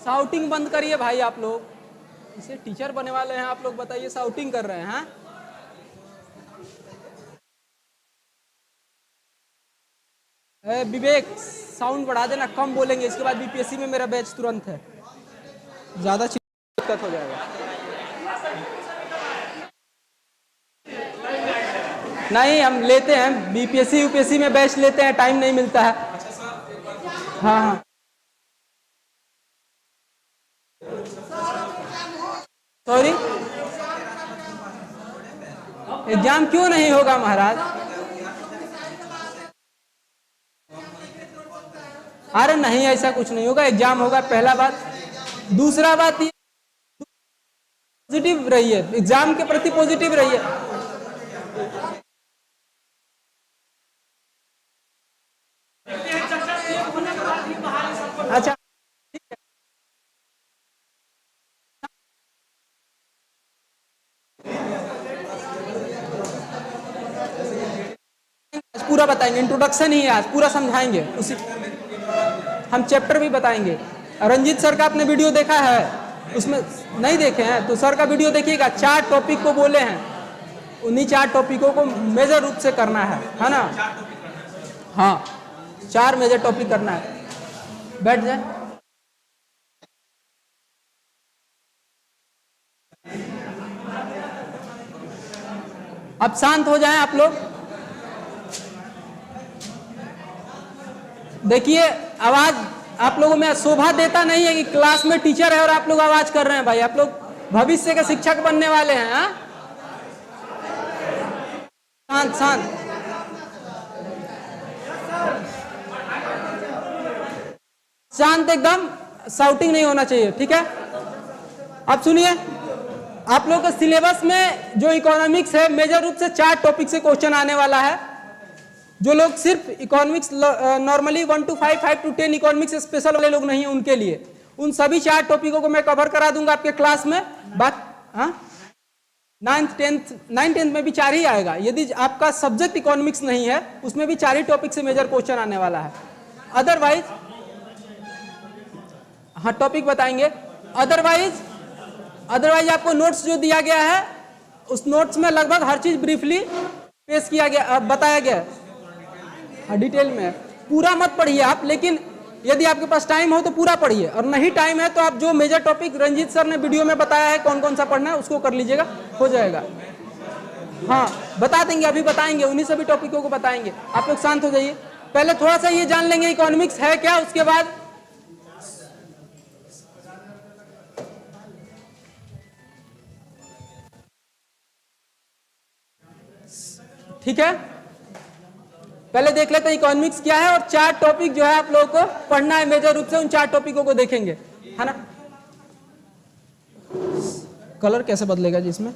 Shouting बंद करिए भाई आप लोग, इसे टीचर बनने वाले हैं आप लोग, बताइए शाउटिंग कर रहे हैं। विवेक साउंड बढ़ा देना, कम बोलेंगे, इसके बाद बीपीएससी में मेरा बैच तुरंत है, ज्यादा दिक्कत हो जाएगा। नहीं हम लेते हैं बीपीएससी यूपीएससी में बैच लेते हैं, टाइम नहीं मिलता है। हाँ हाँ सॉरी, एग्जाम क्यों नहीं होगा महाराज? अरे नहीं ऐसा कुछ नहीं होगा, एग्जाम होगा, पहला बात। दूसरा बात ये पॉजिटिव रहिए, एग्जाम के प्रति पॉजिटिव रहिए। अच्छा पूरा बताएंगे, इंट्रोडक्शन ही है आज, पूरा समझाएंगे, उसी हम चैप्टर भी बताएंगे। रंजीत सर का आपने वीडियो देखा है, उसमें नहीं देखे हैं तो सर का वीडियो देखिएगा, 4 टॉपिक को बोले हैं, उन्हीं 4 टॉपिकों को मेजर रूप से करना है ना? हाँ 4 मेजर टॉपिक करना है। बैठ जाए, अब शांत हो जाएं आप लोग। देखिए आवाज आप लोगों में शोभा देता नहीं है कि क्लास में टीचर है और आप लोग आवाज कर रहे हैं। भाई आप लोग भविष्य के शिक्षक बनने वाले हैं। हाँ शांत शांत, शांत एकदम, शाउटिंग नहीं होना चाहिए, ठीक है? अब सुनिए, आप लोग के सिलेबस में जो इकोनॉमिक्स है मेजर रूप से 4 टॉपिक से क्वेश्चन आने वाला है। जो लोग सिर्फ economics normally 1 to 5, 5 to 10 economics special वाले लोग नहीं है, उनके लिए उन सभी 4 टॉपिकों को मैं कवर करा दूंगा आपके क्लास में। बात हाँ 9th 10th में भी 4 ही आएगा। यदि आपका सब्जेक्ट इकोनॉमिक्स नहीं है उसमें भी 4 ही टॉपिक से मेजर क्वेश्चन आने वाला है। अदरवाइज हाँ टॉपिक बताएंगे। अदरवाइज आपको नोट्स जो दिया गया है उस नोट्स में लगभग हर चीज ब्रीफली पेश किया गया, बताया गया है, डिटेल में। पूरा मत पढ़िए आप, लेकिन यदि आपके पास टाइम हो तो पूरा पढ़िए, और नहीं टाइम है तो आप जो मेजर टॉपिक रंजीत सर ने वीडियो में बताया है कौन कौन सा पढ़ना है उसको कर लीजिएगा, हो जाएगा। हाँ बता देंगे, अभी बताएंगे, उन्हीं सभी टॉपिकों को बताएंगे। आप लोग शांत हो जाइए, पहले थोड़ा सा ये जान लेंगे इकोनॉमिक्स है क्या, उसके बाद ठीक है। पहले देख लेते हैं इकोनॉमिक्स क्या है, और 4 टॉपिक जो है आप लोगों को पढ़ना है मेजर रूप से, उन 4 टॉपिकों को देखेंगे, है ना? कलर कैसे बदलेगा जी इसमें?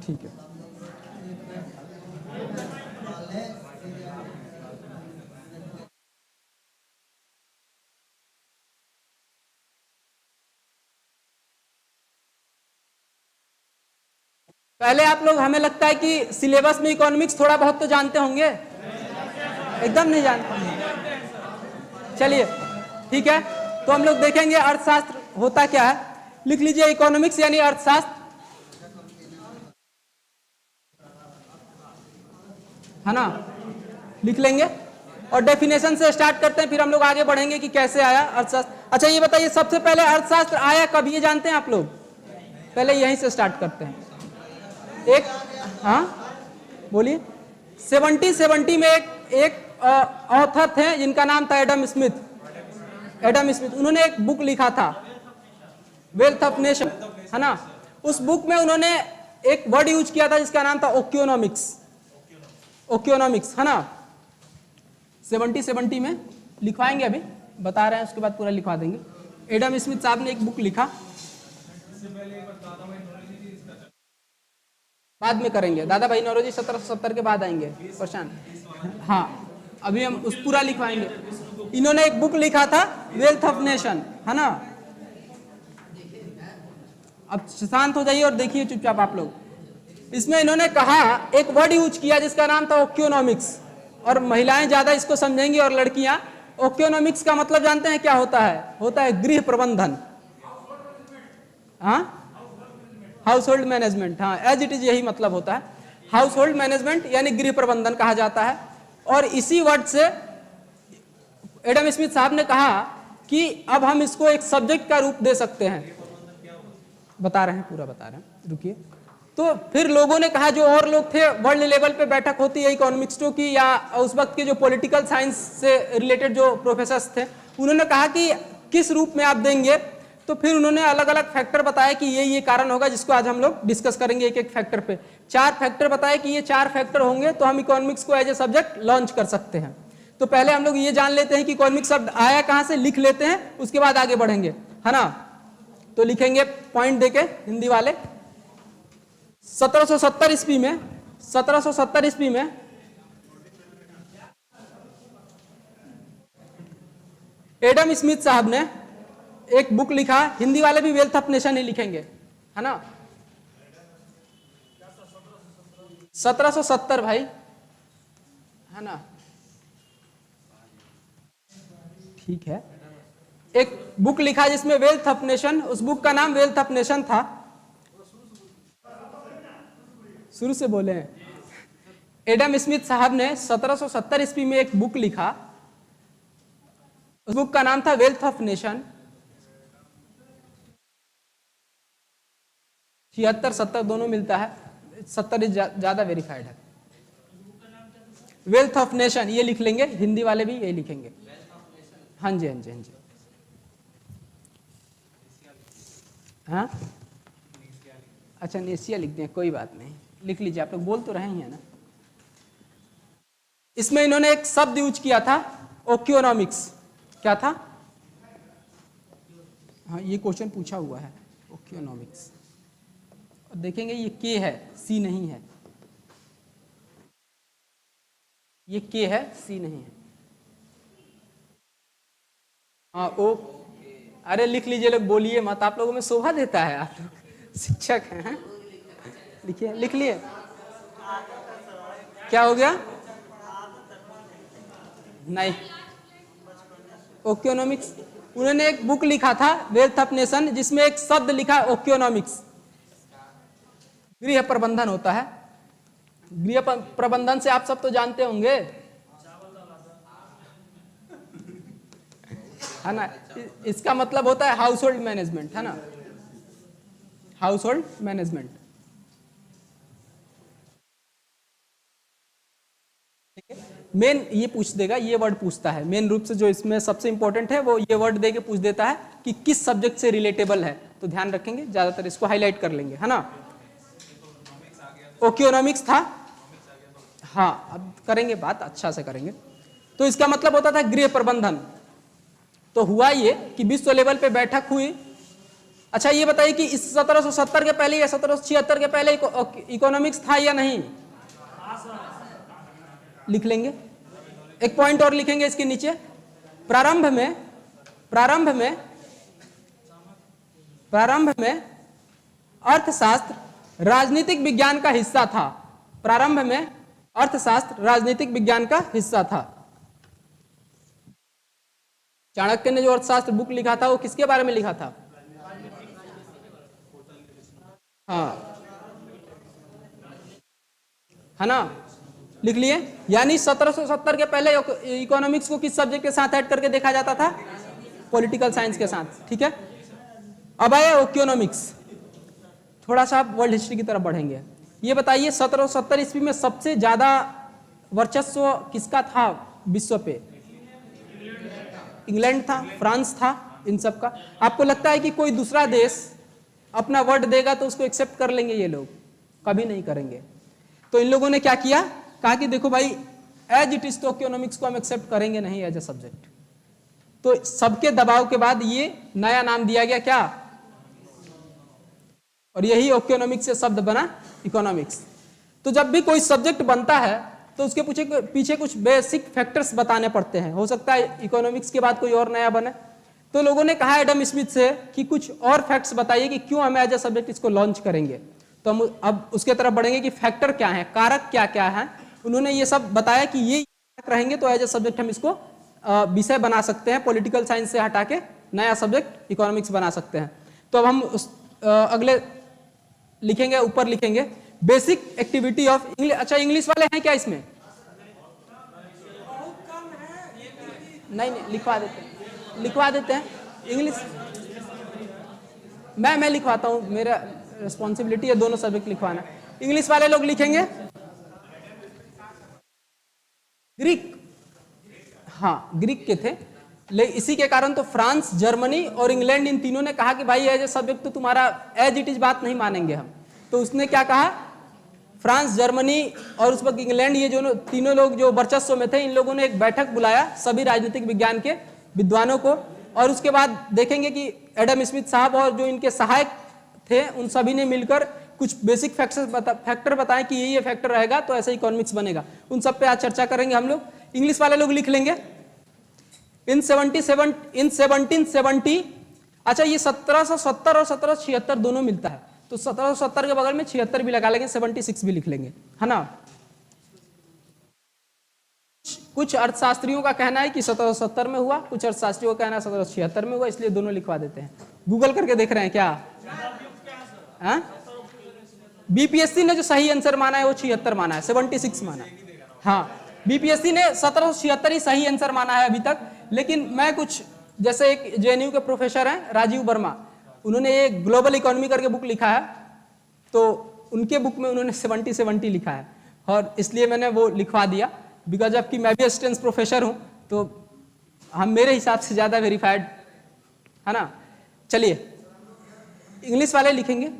ठीक है। पहले आप लोग, हमें लगता है कि सिलेबस में इकोनॉमिक्स थोड़ा बहुत तो जानते होंगे, एकदम नहीं जानते होंगे। चलिए ठीक है, तो हम लोग देखेंगे अर्थशास्त्र होता क्या है। लिख लीजिए इकोनॉमिक्स यानी अर्थशास्त्र, है ना? लिख लेंगे और डेफिनेशन से स्टार्ट करते हैं, फिर हम लोग आगे बढ़ेंगे कि कैसे आया अर्थशास्त्र। अच्छा ये बताइए सबसे पहले अर्थशास्त्र आया कब, ये जानते हैं आप लोग? पहले यहीं से स्टार्ट करते हैं। एक हाँ बोलिए। 1770 में एक ऑथर थे जिनका नाम था एडम स्मिथ। उन्होंने एक बुक लिखा था वेल्थ ऑफ नेशन, है ना? उस बुक में उन्होंने एक वर्ड यूज किया था जिसका नाम था ओक्योनॉमिक्स, है ना? 1770 में लिखवाएंगे, अभी बता रहे हैं, उसके बाद पूरा लिखवा देंगे। एडम स्मिथ साहब ने एक बुक लिखा, बाद में करेंगे, दादा भाई नौरोजी 1770 के बाद आएंगे प्रशांत। हाँ अभी हम उस पूरा लिखवाएंगे। इन्होंने एक बुक लिखा था वेल्थ ऑफ नेशन, है ना? अब शांत हो जाइए और देखिए चुपचाप आप लोग। इसमें इन्होंने कहा, एक वर्ड यूज किया जिसका नाम था ओक्योनॉमिक्स। और महिलाएं ज्यादा इसको समझेंगी और लड़कियां। इकोनॉमिक्स का मतलब जानते हैं क्या होता है? होता है गृह प्रबंधन, हाँ, हाउस होल्ड मैनेजमेंट, हाँ, एज इट इज यही मतलब होता है। हाउस होल्ड मैनेजमेंट यानी गृह प्रबंधन कहा जाता है। और इसी वर्ड से एडम स्मिथ साहब ने कहा कि अब हम इसको एक सब्जेक्ट का रूप दे सकते हैं। बता रहे हैं, पूरा बता रहे हैं, रुकिए। तो फिर लोगों ने कहा, जो और लोग थे, वर्ल्ड लेवल पे बैठक होती है इकोनॉमिक्सों की, या उस वक्त के जो पॉलिटिकल साइंस से रिलेटेड जो प्रोफेसर्स थे, उन्होंने कहा कि किस रूप में आप देंगे। तो फिर उन्होंने अलग अलग फैक्टर बताया कि ये कारण होगा, जिसको आज हम लोग डिस्कस करेंगे एक एक फैक्टर पे। 4 फैक्टर बताए कि ये 4 फैक्टर होंगे तो हम इकोनॉमिक्स को एज ए सब्जेक्ट लॉन्च कर सकते हैं। तो पहले हम लोग ये जान लेते हैं कि इकोनॉमिक्स शब्द आया कहां से, लिख लेते हैं, उसके बाद आगे बढ़ेंगे, है ना। तो लिखेंगे पॉइंट देके हिंदी वाले। 1770 ईस्वी में 1770 ईस्वी में एडम स्मिथ साहब ने एक बुक लिखा। हिंदी वाले भी वेल्थ ऑफ नेशन ही लिखेंगे, है ना। 1770 भाई, है ना, ठीक है। एक बुक लिखा जिसमें वेल्थ ऑफ नेशन, उस बुक का नाम वेल्थ ऑफ नेशन था। शुरू से बोले हैं। एडम स्मिथ साहब ने 1770 ईस्वी में एक बुक लिखा, उस बुक का नाम था वेल्थ ऑफ नेशन। 76 70 दोनों मिलता है, 70 ज्यादा वेरीफाइड है। वेल्थ ऑफ नेशन ये लिख लेंगे, हिंदी वाले भी यही लिखेंगे। हाँ जी, हाँ जी, हाँ जी, हाँ, अच्छा नेसिया लिख दें, कोई बात नहीं, लिख लीजिए, आप लोग बोल तो रहे ही हैं ना। इसमें इन्होंने एक शब्द यूज किया था, ओक्योनॉमिक्स। क्या था? हाँ, ये क्वेश्चन पूछा हुआ है, ओक्योनॉमिक्स। और देखेंगे ये के है, सी नहीं है, ये के है, सी नहीं है। हाँ, ओ, अरे लिख लीजिए, लोग बोलिए मत, आप लोगों में शोभा देता है, आप लोग शिक्षक हैं। लिखिए, लिख लिए। क्या हो गया? नहीं, ओक्योनॉमिक्स। उन्होंने एक बुक लिखा था वेल्थ ऑफ नेशन, जिसमें एक शब्द लिखा ओक्योनॉमिक्स। गृह प्रबंधन होता है। गृह प्रबंधन से आप सब तो जानते होंगे, है ना। इसका मतलब होता है हाउस होल्ड मैनेजमेंट, है ना, हाउस होल्ड मैनेजमेंट। मेन ये पूछ देगा, ये वर्ड पूछता है मेन रूप से, जो इसमें सबसे इंपॉर्टेंट है वो ये वर्ड दे के पूछ देता है कि किस सब्जेक्ट से रिलेटेबल है। तो ध्यान रखेंगे, ज्यादातर इसको हाईलाइट कर लेंगे, है ना। ओक्योनॉमिक्स था, हाँ, अब करेंगे बात, अच्छा से करेंगे। तो इसका मतलब होता था गृह प्रबंधन। तो हुआ ये कि विश्व लेवल पे बैठक हुई। अच्छा ये बताइए कि इस 1770 के पहले या 1776 के पहले इकोनॉमिक्स था या नहीं? लिख लेंगे, एक पॉइंट और लिखेंगे इसके नीचे। प्रारंभ में अर्थशास्त्र राजनीतिक विज्ञान का हिस्सा था। प्रारंभ में अर्थशास्त्र राजनीतिक विज्ञान का हिस्सा था। चाणक्य ने जो अर्थशास्त्र बुक लिखा था वो किसके बारे में लिखा था? हाँ, है ना, लिख लिए। यानी 1770 के पहले इकोनॉमिक्स को किस सब्जेक्ट के साथ ऐड करके देखा जाता था? पॉलिटिकल साइंस के साथ, ठीक है। अब आया ओक्योनॉमिक्स। थोड़ा सा आप वर्ल्ड हिस्ट्री की तरफ बढ़ेंगे। ये बताइए 1770 ईस्वी में सबसे ज्यादा वर्चस्व किसका था विश्व पे? इंग्लैंड था, फ्रांस था, इन सब का। आपको लगता है कि कोई दूसरा देश अपना वर्ड देगा तो उसको एक्सेप्ट कर लेंगे ये लोग? कभी नहीं करेंगे। तो इन लोगों ने क्या किया, कहा कि देखो भाई, एज इट इज तो इकोनॉमिक्स को हम एक्सेप्ट करेंगे नहीं एज ए सब्जेक्ट। तो सबके दबाव के बाद ये नया नाम दिया गया, क्या? और यही इकोनॉमिक्स से शब्द बना इकोनॉमिक्स। तो जब भी कोई सब्जेक्ट बनता है तो उसके पीछे कुछ बेसिक फैक्टर्स बताने पड़ते हैं। हो सकता है इकोनॉमिक्स के बाद कोई और नया बने। तो लोगों ने कहा एडम स्मिथ से कि कुछ और फैक्ट्स बताइए कि क्यों हम एज ए सब्जेक्ट इसको लॉन्च करेंगे। तो हम अब उसके तरफ बढ़ेंगे कि फैक्टर क्या है, कारक क्या क्या है। उन्होंने ये सब बताया कि ये रहेंगे तो एज ए सब्जेक्ट हम इसको विषय बना सकते हैं, पॉलिटिकल साइंस से हटा के नया सब्जेक्ट इकोनॉमिक्स बना सकते हैं। तो अब हम अगले लिखेंगे, ऊपर लिखेंगे बेसिक एक्टिविटी ऑफ इंग्लिश। अच्छा, इंग्लिश वाले हैं क्या इसमें? नहीं नहीं, लिखवा देते हैं इंग्लिश। मैं लिखवाता हूँ, मेरा रिस्पॉन्सिबिलिटी है दोनों सब्जेक्ट लिखवाना। इंग्लिश वाले लोग लिखेंगे ग्रीक, हाँ ग्रीक के थे, लेकिन इसी के कारण तो फ्रांस, जर्मनी और इंग्लैंड, इन तीनों ने कहा कि भाई एज ए सब्जेक्ट तो तुम्हारा एज इट इज बात नहीं मानेंगे हम। तो उसने क्या कहा, फ्रांस, जर्मनी और उस वक्त इंग्लैंड, ये जो तीनों लोग जो वर्चस्व में थे, इन लोगों ने एक बैठक बुलाया सभी राजनीतिक विज्ञान के विद्वानों को, और उसके बाद देखेंगे कि एडम स्मिथ साहब और जो इनके सहायक थे उन सभी ने मिलकर कुछ बेसिक फैक्टर बताएं कि ये फैक्टर रहेगा तो ऐसा इकोनॉमिक्स बनेगा। उन सब पे आज चर्चा करेंगे हम लोग। इंग्लिश वाले लोग लिख लेंगे इन 1770। अच्छा, ये 1770 और 1776 दोनों मिलता है, तो 1770 के बगल में 76 भी लगा लेंगे, 76 भी लिख लेंगे, है ना। कुछ अर्थशास्त्रियों का कहना है कि 1770 में हुआ, कुछ अर्थशास्त्रियों का कहना है 1776 में हुआ, इसलिए दोनों लिखवा देते हैं। गूगल करके देख रहे हैं क्या? बीपीएससी ने जो सही आंसर माना है वो 76 माना है, 76 माना है। हाँ, बीपीएससी ने 1776 ही सही आंसर माना है अभी तक, लेकिन मैं कुछ, जैसे एक जेएनयू के प्रोफेसर हैं राजीव वर्मा, उन्होंने एक ग्लोबल इकोनॉमी करके बुक लिखा है, तो उनके बुक में उन्होंने 70 लिखा है, और इसलिए मैंने वो लिखवा दिया, बिकॉज जबकि मैं भी असिस्टेंट प्रोफेसर हूँ तो हम मेरे हिसाब से ज़्यादा वेरीफाइड है ना। चलिए, इंग्लिश वाले लिखेंगे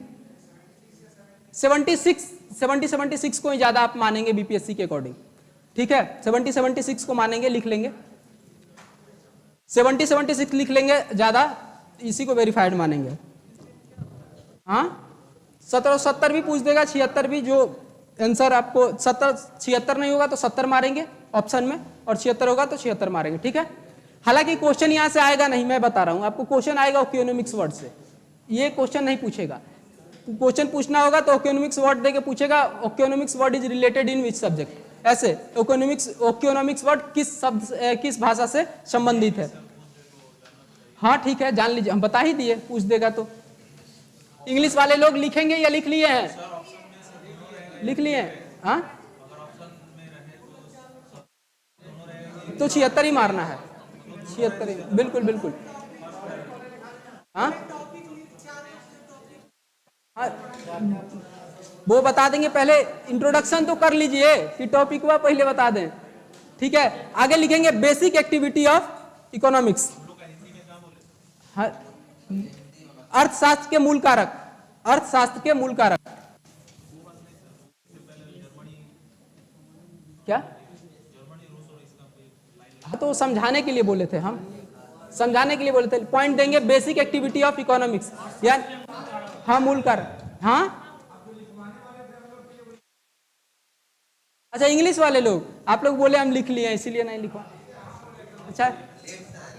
76 को ही ज़्यादा आप मानेंगे बीपीएससी के अकॉर्डिंग, ठीक है, 76 को मानेंगे, लिख लेंगे 76 लिख लेंगे ज़्यादा, इसी को वेरीफाइड मानेंगे। हाँ, 1770 भी पूछ देगा, 76 भी, जो आंसर आपको 76 नहीं होगा तो 70 मारेंगे ऑप्शन में, और 76 होगा तो 76 मारेंगे, ठीक है। हालांकि क्वेश्चन यहाँ से आएगा नहीं, मैं बता रहा हूँ आपको, क्वेश्चन आएगा इकोनॉमिक्स वर्ड से, ये क्वेश्चन नहीं पूछेगा। क्वेश्चन पूछना होगा तो इकोनॉमिक्स वर्ड देके पूछेगा, economics word is related in which subject, ऐसे इकोनॉमिक्स वर्ड किस भाषा से संबंधित है। हाँ ठीक है, जान लीजिए, हम बता ही दिए, पूछ देगा तो। इंग्लिश वाले लोग लिखेंगे या लिख लिए हैं? लिख लिए हैं, हाँ, तो 76 ही मारना है, 76 ही, बिल्कुल बिल्कुल। हाँ हाँ, वो बता देंगे, पहले इंट्रोडक्शन तो कर लीजिए कि टॉपिक हुआ पहले बता दें, ठीक है। आगे लिखेंगे बेसिक एक्टिविटी ऑफ इकोनॉमिक्स, अर्थशास्त्र के मूल कारक, अर्थशास्त्र के मूल कारक क्या? हाँ, तो समझाने के लिए बोले थे हम, समझाने के लिए बोले थे, पॉइंट देंगे बेसिक एक्टिविटी ऑफ इकोनॉमिक्स, यार हाँ मूल कारक। हाँ अच्छा, इंग्लिश वाले लोग, आप लोग बोले हम लिख लिए इसीलिए नहीं लिखवा।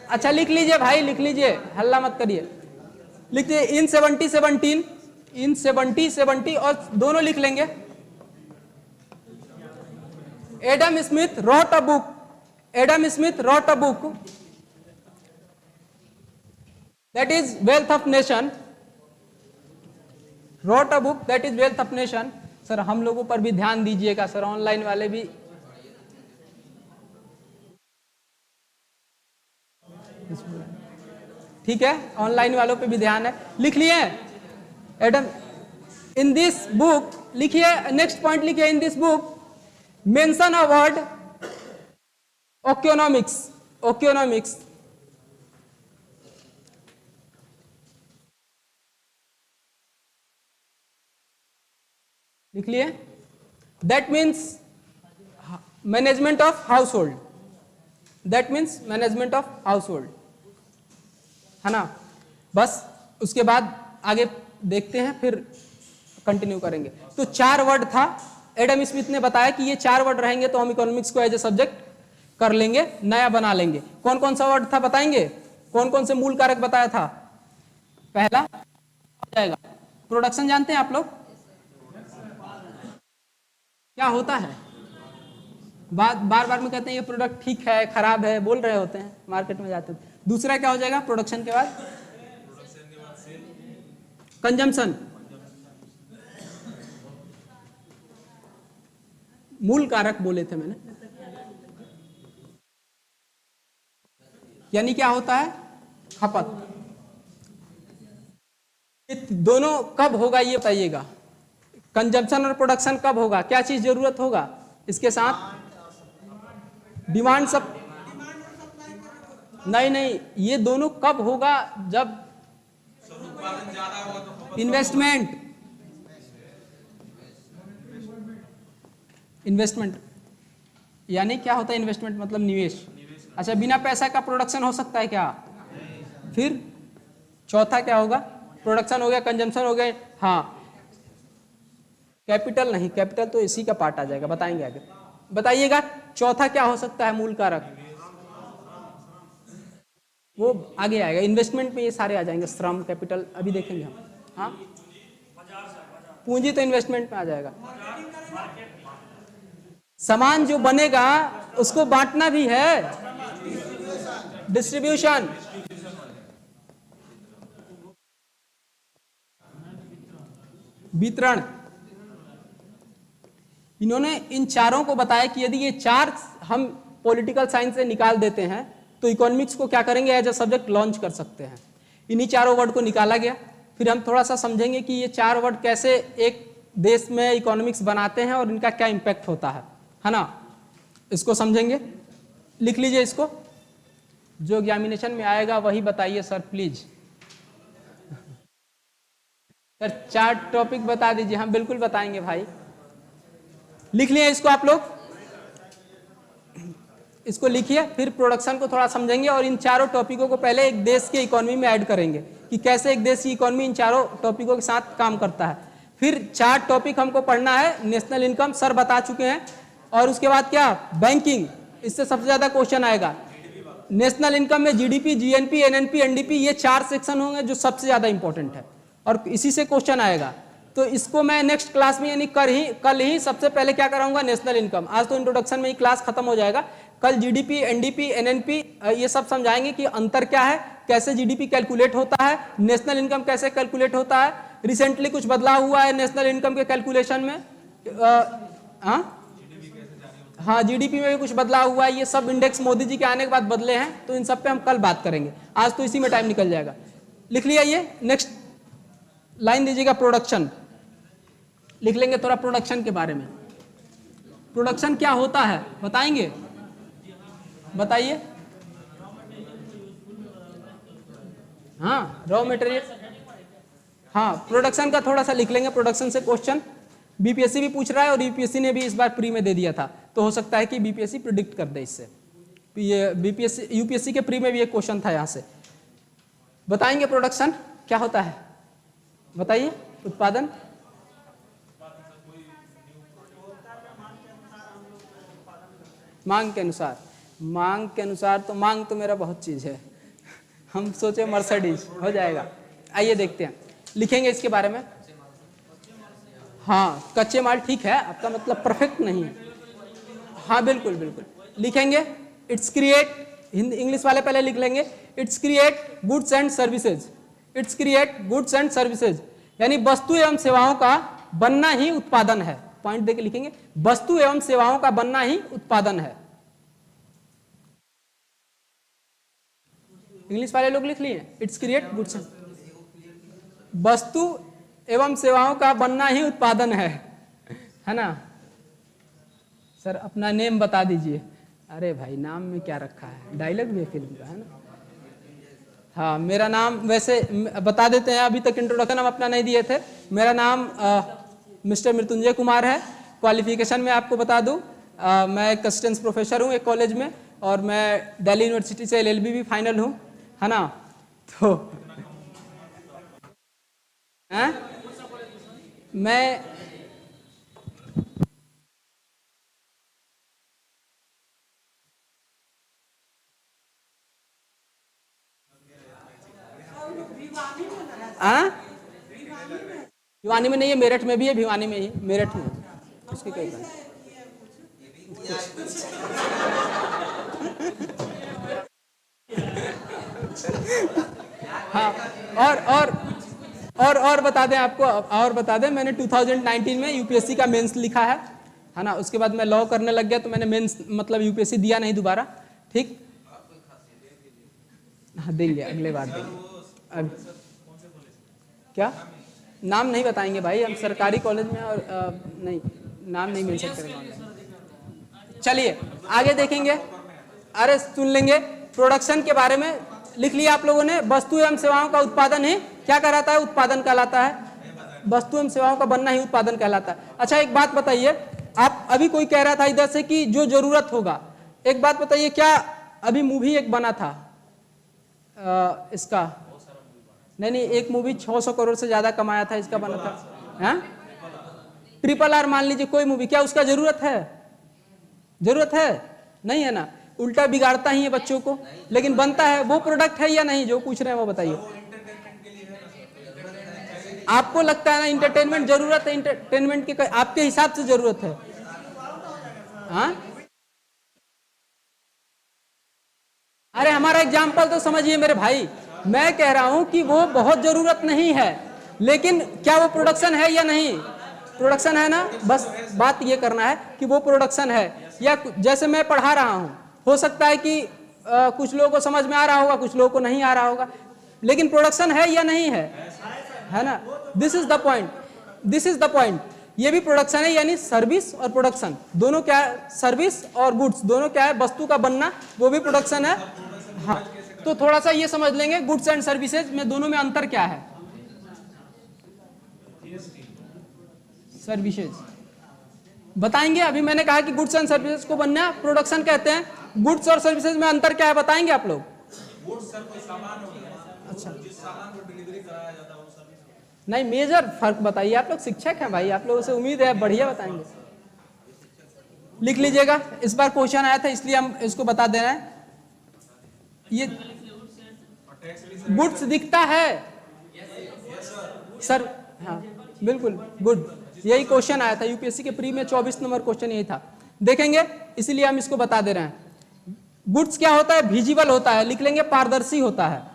अच्छा लिख लीजिए भाई, लिख लीजिए, हल्ला मत करिए, लिख लीजिए इन 70 और दोनों लिख लेंगे। Adam Smith wrote a book that is wealth of nation, wrote a book that is wealth of nation। Sir हम लोगों पर भी ध्यान दीजिएगा सर, ऑनलाइन वाले भी, ठीक है, ऑनलाइन वालों पे भी ध्यान है। लिख लिए एडम, इन दिस बुक, लिखिए नेक्स्ट पॉइंट लिखिए, in this book mention a word oeconomics, लिख लिए, that means management of household, that means management of household, है ना। बस उसके बाद आगे देखते हैं, फिर कंटिन्यू करेंगे। तो 4 वर्ड था, एडम स्मिथ ने बताया कि ये 4 वर्ड रहेंगे तो हम इकोनॉमिक्स को एज ए सब्जेक्ट कर लेंगे, नया बना लेंगे। कौन कौन सा वर्ड था बताएंगे? कौन कौन से मूल कारक बताया था? पहला हो जाएगा प्रोडक्शन, जानते हैं आप लोग क्या होता है? बार बार में कहते हैं ये प्रोडक्ट ठीक है खराब है, बोल रहे होते हैं मार्केट में जाते थे। दूसरा क्या हो जाएगा प्रोडक्शन के बाद? कंजम्पशन। मूल कारक बोले थे मैंने, यानी क्या होता है? खपत। ये दोनों कब होगा ये बताइएगा। कंजम्पशन और प्रोडक्शन कब होगा? क्या चीज जरूरत होगा इसके साथ? डिमांड सब नहीं, ये दोनों कब होगा? जब इन्वेस्टमेंट यानी क्या होता है इन्वेस्टमेंट? मतलब निवेश। अच्छा, बिना पैसा का प्रोडक्शन हो सकता है क्या? फिर चौथा क्या होगा? प्रोडक्शन हो गया, कंजम्पशन हो गए, हाँ कैपिटल नहीं, कैपिटल तो इसी का पार्ट आ जाएगा, बताएंगे आगे। बताइएगा चौथा क्या हो सकता है मूल कारक? वो आगे आएगा, इन्वेस्टमेंट में ये सारे आ जाएंगे, श्रम, कैपिटल, अभी देखेंगे हम। हाँ, पूंजी तो इन्वेस्टमेंट में आ जाएगा। सामान जो बनेगा उसको बांटना भी है, डिस्ट्रीब्यूशन। वितरण। इन्होंने इन चारों को बताया कि यदि ये चार हम पॉलिटिकल साइंस से निकाल देते हैं तो इकोनॉमिक्स को क्या करेंगे? एज अ सब्जेक्ट लॉन्च कर सकते हैं। इन्हीं चारों वर्ड को निकाला गया। फिर हम थोड़ा सा समझेंगे कि ये चार वर्ड कैसे एक देश में इकोनॉमिक्स बनाते हैं और इनका क्या इम्पैक्ट होता है ना? इसको समझेंगे। लिख लीजिए इसको, जो एग्जामिनेशन में आएगा वही बताइए सर प्लीज। सर चार टॉपिक बता दीजिए। हम बिल्कुल बताएंगे भाई। लिख लिया इसको आप लोग, इसको लिखिए। फिर प्रोडक्शन को थोड़ा समझेंगे और इन चारों टॉपिकों को पहले एक देश के इकोनॉमी में ऐड करेंगे कि कैसे एक देश की इकोनॉमी इन चारों टॉपिकों के साथ काम करता है। फिर चार टॉपिक हमको पढ़ना है। नेशनल इनकम सर बता चुके हैं, और उसके बाद क्या? बैंकिंग। इससे सबसे ज्यादा क्वेश्चन आएगा। नेशनल इनकम में जीडीपी, जीएनपी, एनएनपी, एनडीपी, ये चार सेक्शन होंगे जो सबसे ज्यादा इंपॉर्टेंट है और इसी से क्वेश्चन आएगा। तो इसको मैं नेक्स्ट क्लास में यानी कल ही सबसे पहले क्या कराऊंगा? National income. आज तो इंट्रोडक्शन में ही क्लास खत्म हो जाएगा। कल जीडीपी, एनडीपी, एनएनपी ये सब समझाएंगे कि अंतर क्या है, कैसे जीडीपी कैलकुलेट होता है, नेशनल इनकम कैसे कैलकुलेट होता है। रिसेंटली कुछ बदलाव हुआ है नेशनल इनकम के कैलकुलेशन में। हाँ, जीडीपी में भी कुछ बदलाव हुआ है। ये सब इंडेक्स मोदी जी के आने के बाद बदले हैं, तो इन सब पे हम कल बात करेंगे। आज तो इसी में टाइम निकल जाएगा। लिख लिया ये। नेक्स्ट लाइन दीजिएगा प्रोडक्शन। लिख लेंगे थोड़ा प्रोडक्शन के बारे में। प्रोडक्शन क्या होता है बताएंगे? बताइए। हाँ, रॉ मटेरियल। हाँ, प्रोडक्शन का थोड़ा सा लिख लेंगे। प्रोडक्शन से क्वेश्चन बीपीएससी भी पूछ रहा है और यूपीएससी ने भी इस बार प्री में दे दिया था, तो हो सकता है कि बीपीएससी प्रिडिक्ट कर दे इससे। ये बीपीएससी यूपीएससी के प्री में भी एक क्वेश्चन था यहाँ से। बताएंगे प्रोडक्शन क्या होता है? बताइए। उत्पादन, मांग के अनुसार। मांग के अनुसार तो मांग तो मेरा बहुत चीज है। हम सोचे मर्सिडीज हो जाएगा। आइए देखते हैं, लिखेंगे इसके बारे में। हाँ, कच्चे माल, ठीक है, आपका मतलब परफेक्ट नहीं है। हाँ बिल्कुल बिल्कुल लिखेंगे। इट्स क्रिएट, इंग्लिश वाले पहले लिख लेंगे। It's create goods and services. It's create goods and services यानी वस्तु एवं सेवाओं का बनना ही उत्पादन है। पॉइंट देके लिखेंगे, वस्तु एवं सेवाओं का बनना ही उत्पादन है। इंग्लिश वाले लोग लिख लिए। इट्स क्रिएट गुड्स, वस्तु एवं सेवाओं का बनना ही उत्पादन है ना? सर अपना नेम बता दीजिए। अरे भाई नाम में क्या रखा है? डायलॉग भी है फिल्म का, है ना? हाँ, मेरा नाम वैसे बता देते हैं, अभी तक इंट्रोडक्शन हम अपना नहीं दिए थे। मेरा नाम मिस्टर मृत्युंजय कुमार है। क्वालिफिकेशन में आपको बता दूं, मैं एक असिस्टेंट प्रोफेसर हूँ एक कॉलेज में, और मैं दिल्ली यूनिवर्सिटी से एलएलबी भी फाइनल हूँ, है ना? तो मैं भिवानी में नहीं है, मेरठ में भी है, भिवानी में ही, मेरठ में उसकी कोई बात। हाँ, और बता दें आपको, और बता दें, मैंने 2019 में यूपीएससी का मेंस लिखा है ना। उसके बाद मैं लॉ करने लग गया तो मैंने मेंस मतलब यूपीएससी दिया नहीं दोबारा। ठीक, हाँ देंगे, अगले बार देंगे। अब क्या नाम नहीं बताएंगे भाई, हम सरकारी कॉलेज में, और नहीं, नाम नहीं मेंशन करेंगे। चलिए आगे देखेंगे। अरे सुन लेंगे, प्रोडक्शन के बारे में लिख लिया आप लोगों ने। वस्तु एवं सेवाओं का उत्पादन ही क्या कहलाता है? उत्पादन कहलाता है। वस्तु एवं सेवाओं का बनना ही उत्पादन कहलाता है। अच्छा एक बात बताइए, आप अभी कोई कह रहा था इधर से कि जो जरूरत होगा, एक बात बताइए, क्या अभी मूवी एक बना था इसका, नहीं, एक मूवी 600 करोड़ से ज्यादा कमाया था, इसका बना था RRR, मान लीजिए कोई मूवी, क्या उसका जरूरत है? जरूरत है? नहीं है ना, उल्टा बिगाड़ता ही है बच्चों को, लेकिन बनता है। वो प्रोडक्ट है या नहीं? जो पूछ रहे हैं वो बताइए। आपको लगता है ना इंटरटेनमेंट जरूरत है? इंटरटेनमेंट के आपके हिसाब से जरूरत है? हाँ, अरे हमारा एग्जाम्पल तो समझिए मेरे भाई, मैं कह रहा हूं कि वो बहुत जरूरत नहीं है, लेकिन क्या वो प्रोडक्शन है या नहीं? प्रोडक्शन है ना, बस बात ये करना है कि वो प्रोडक्शन है। या जैसे मैं पढ़ा रहा हूं, हो सकता है कि कुछ लोगों को समझ में आ रहा होगा, कुछ लोगों को नहीं आ रहा होगा, लेकिन प्रोडक्शन है या नहीं है ना? This is the point, this is the point. ये भी प्रोडक्शन है, यानी सर्विस और प्रोडक्शन दोनों क्या है? सर्विस और गुड्स दोनों क्या है? वस्तु का बनना, वो भी प्रोडक्शन है। हाँ, तो थोड़ा सा ये समझ लेंगे गुड्स एंड सर्विसेज में दोनों में अंतर क्या है। सर्विसेज बताएंगे, अभी मैंने कहा कि गुड्स एंड सर्विसेज को बनना प्रोडक्शन कहते हैं। गुड्स और सर्विसेज में अंतर क्या है बताएंगे आप लोग? अच्छा, नहीं, मेजर फर्क बताइए। आप लोग शिक्षक हैं भाई, आप लोगों से उम्मीद है बढ़िया बताएंगे। लिख लीजिएगा, इस बार क्वेश्चन आया था इसलिए हम इसको बता दे रहे हैं। ये गुड्स दिखता है सर, हाँ बिल्कुल गुड, यही क्वेश्चन आया था यूपीएससी के प्री में, 24 नंबर क्वेश्चन यही था। देखेंगे, इसीलिए हम इसको बता दे रहे हैं। गुड्स क्या होता है? विजिबल होता है, लिख लेंगे पारदर्शी होता है,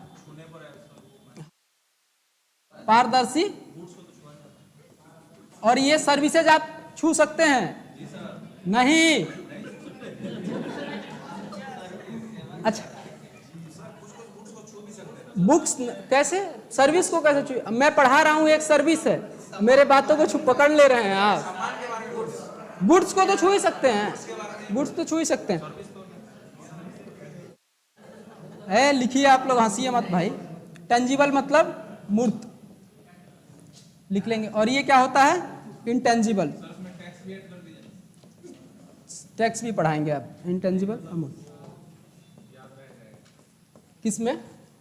पारदर्शी। और ये सर्विसेज आप छू सकते हैं? नहीं। अच्छा, बुक्स कैसे, सर्विस को कैसे छू? मैं पढ़ा रहा हूं, एक सर्विस है, मेरे बातों को पकड़ ले रहे हैं आप। गुड्स को तो छू ही सकते हैं, गुड्स तो छू ही सकते हैं। लिखिए आप लोग, हंसिए मत भाई। टेंजिबल मतलब मूर्त, लिख लेंगे। और ये क्या होता है? इंटेंजिबल। टैक्स भी पढ़ाएंगे आप, इंटेंजिबल अमूर्त। किसमें?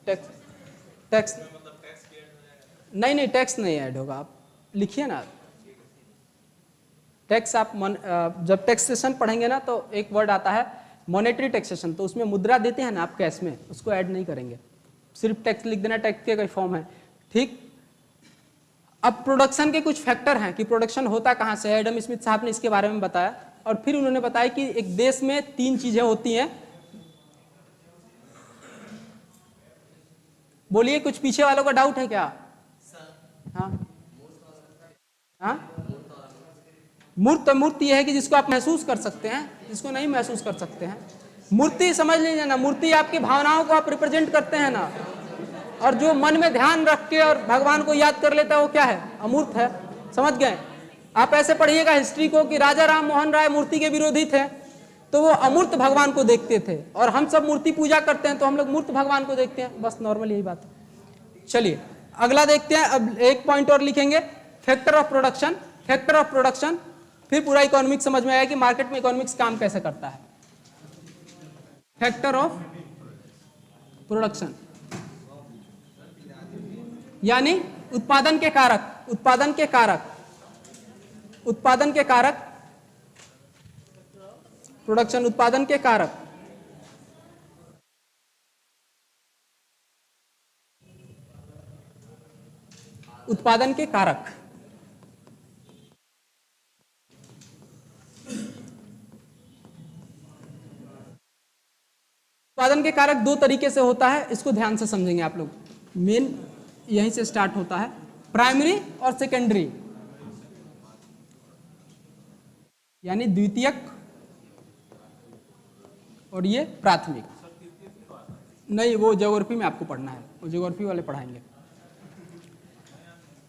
टैक्स, टैक्स नहीं, टैक्स नहीं ऐड होगा, आप लिखिए ना। टैक्स आप जब टैक्सेशन पढ़ेंगे ना तो एक वर्ड आता है मॉनेटरी टैक्सेशन, तो उसमें मुद्रा देते हैं ना आप कैश में, उसको ऐड नहीं करेंगे, सिर्फ टैक्स लिख देना, टैक्स के कोई फॉर्म है। ठीक, अब प्रोडक्शन के कुछ फैक्टर हैं कि प्रोडक्शन होता कहाँ से है। एडम स्मिथ साहब ने इसके बारे में बताया, और फिर उन्होंने बताया कि एक देश में 3 चीजें होती हैं। बोलिए, कुछ पीछे वालों का डाउट है क्या? हाँ हाँ, मूर्त, मूर्ति यह है कि जिसको आप महसूस कर सकते हैं, जिसको नहीं महसूस कर सकते हैं। मूर्ति समझ लीजिए ना, मूर्ति आपकी भावनाओं को आप रिप्रेजेंट करते हैं ना, और जो मन में ध्यान रख के और भगवान को याद कर लेता है वो क्या है? अमूर्त है। समझ गए? आप ऐसे पढ़िएगा हिस्ट्री को कि राजा राम मोहन राय मूर्ति के विरोधी थे, तो वो अमूर्त भगवान को देखते थे, और हम सब मूर्ति पूजा करते हैं तो हम लोग मूर्त भगवान को देखते हैं। बस नॉर्मल यही बात है। चलिए अगला देखते हैं। अब एक पॉइंट और लिखेंगे, factor of production. Factor of production, फिर पूरा इकोनॉमिक्स समझ में आएगा कि मार्केट में इकोनॉमिक्स काम कैसे करता है। फैक्टर ऑफ प्रोडक्शन यानी उत्पादन के कारक, उत्पादन के कारक, उत्पादन के कारक, प्रोडक्शन उत्पादन के कारक। उत्पादन के कारक, उत्पादन के कारक दो तरीके से होता है, इसको ध्यान से समझेंगे आप लोग। मेन यहीं से स्टार्ट होता है, प्राइमरी और सेकेंडरी, यानी द्वितीयक और ये प्राथमिक। नहीं, वो ज्योग्राफी में आपको पढ़ना है, वो ज्योग्राफी वाले पढ़ाएंगे।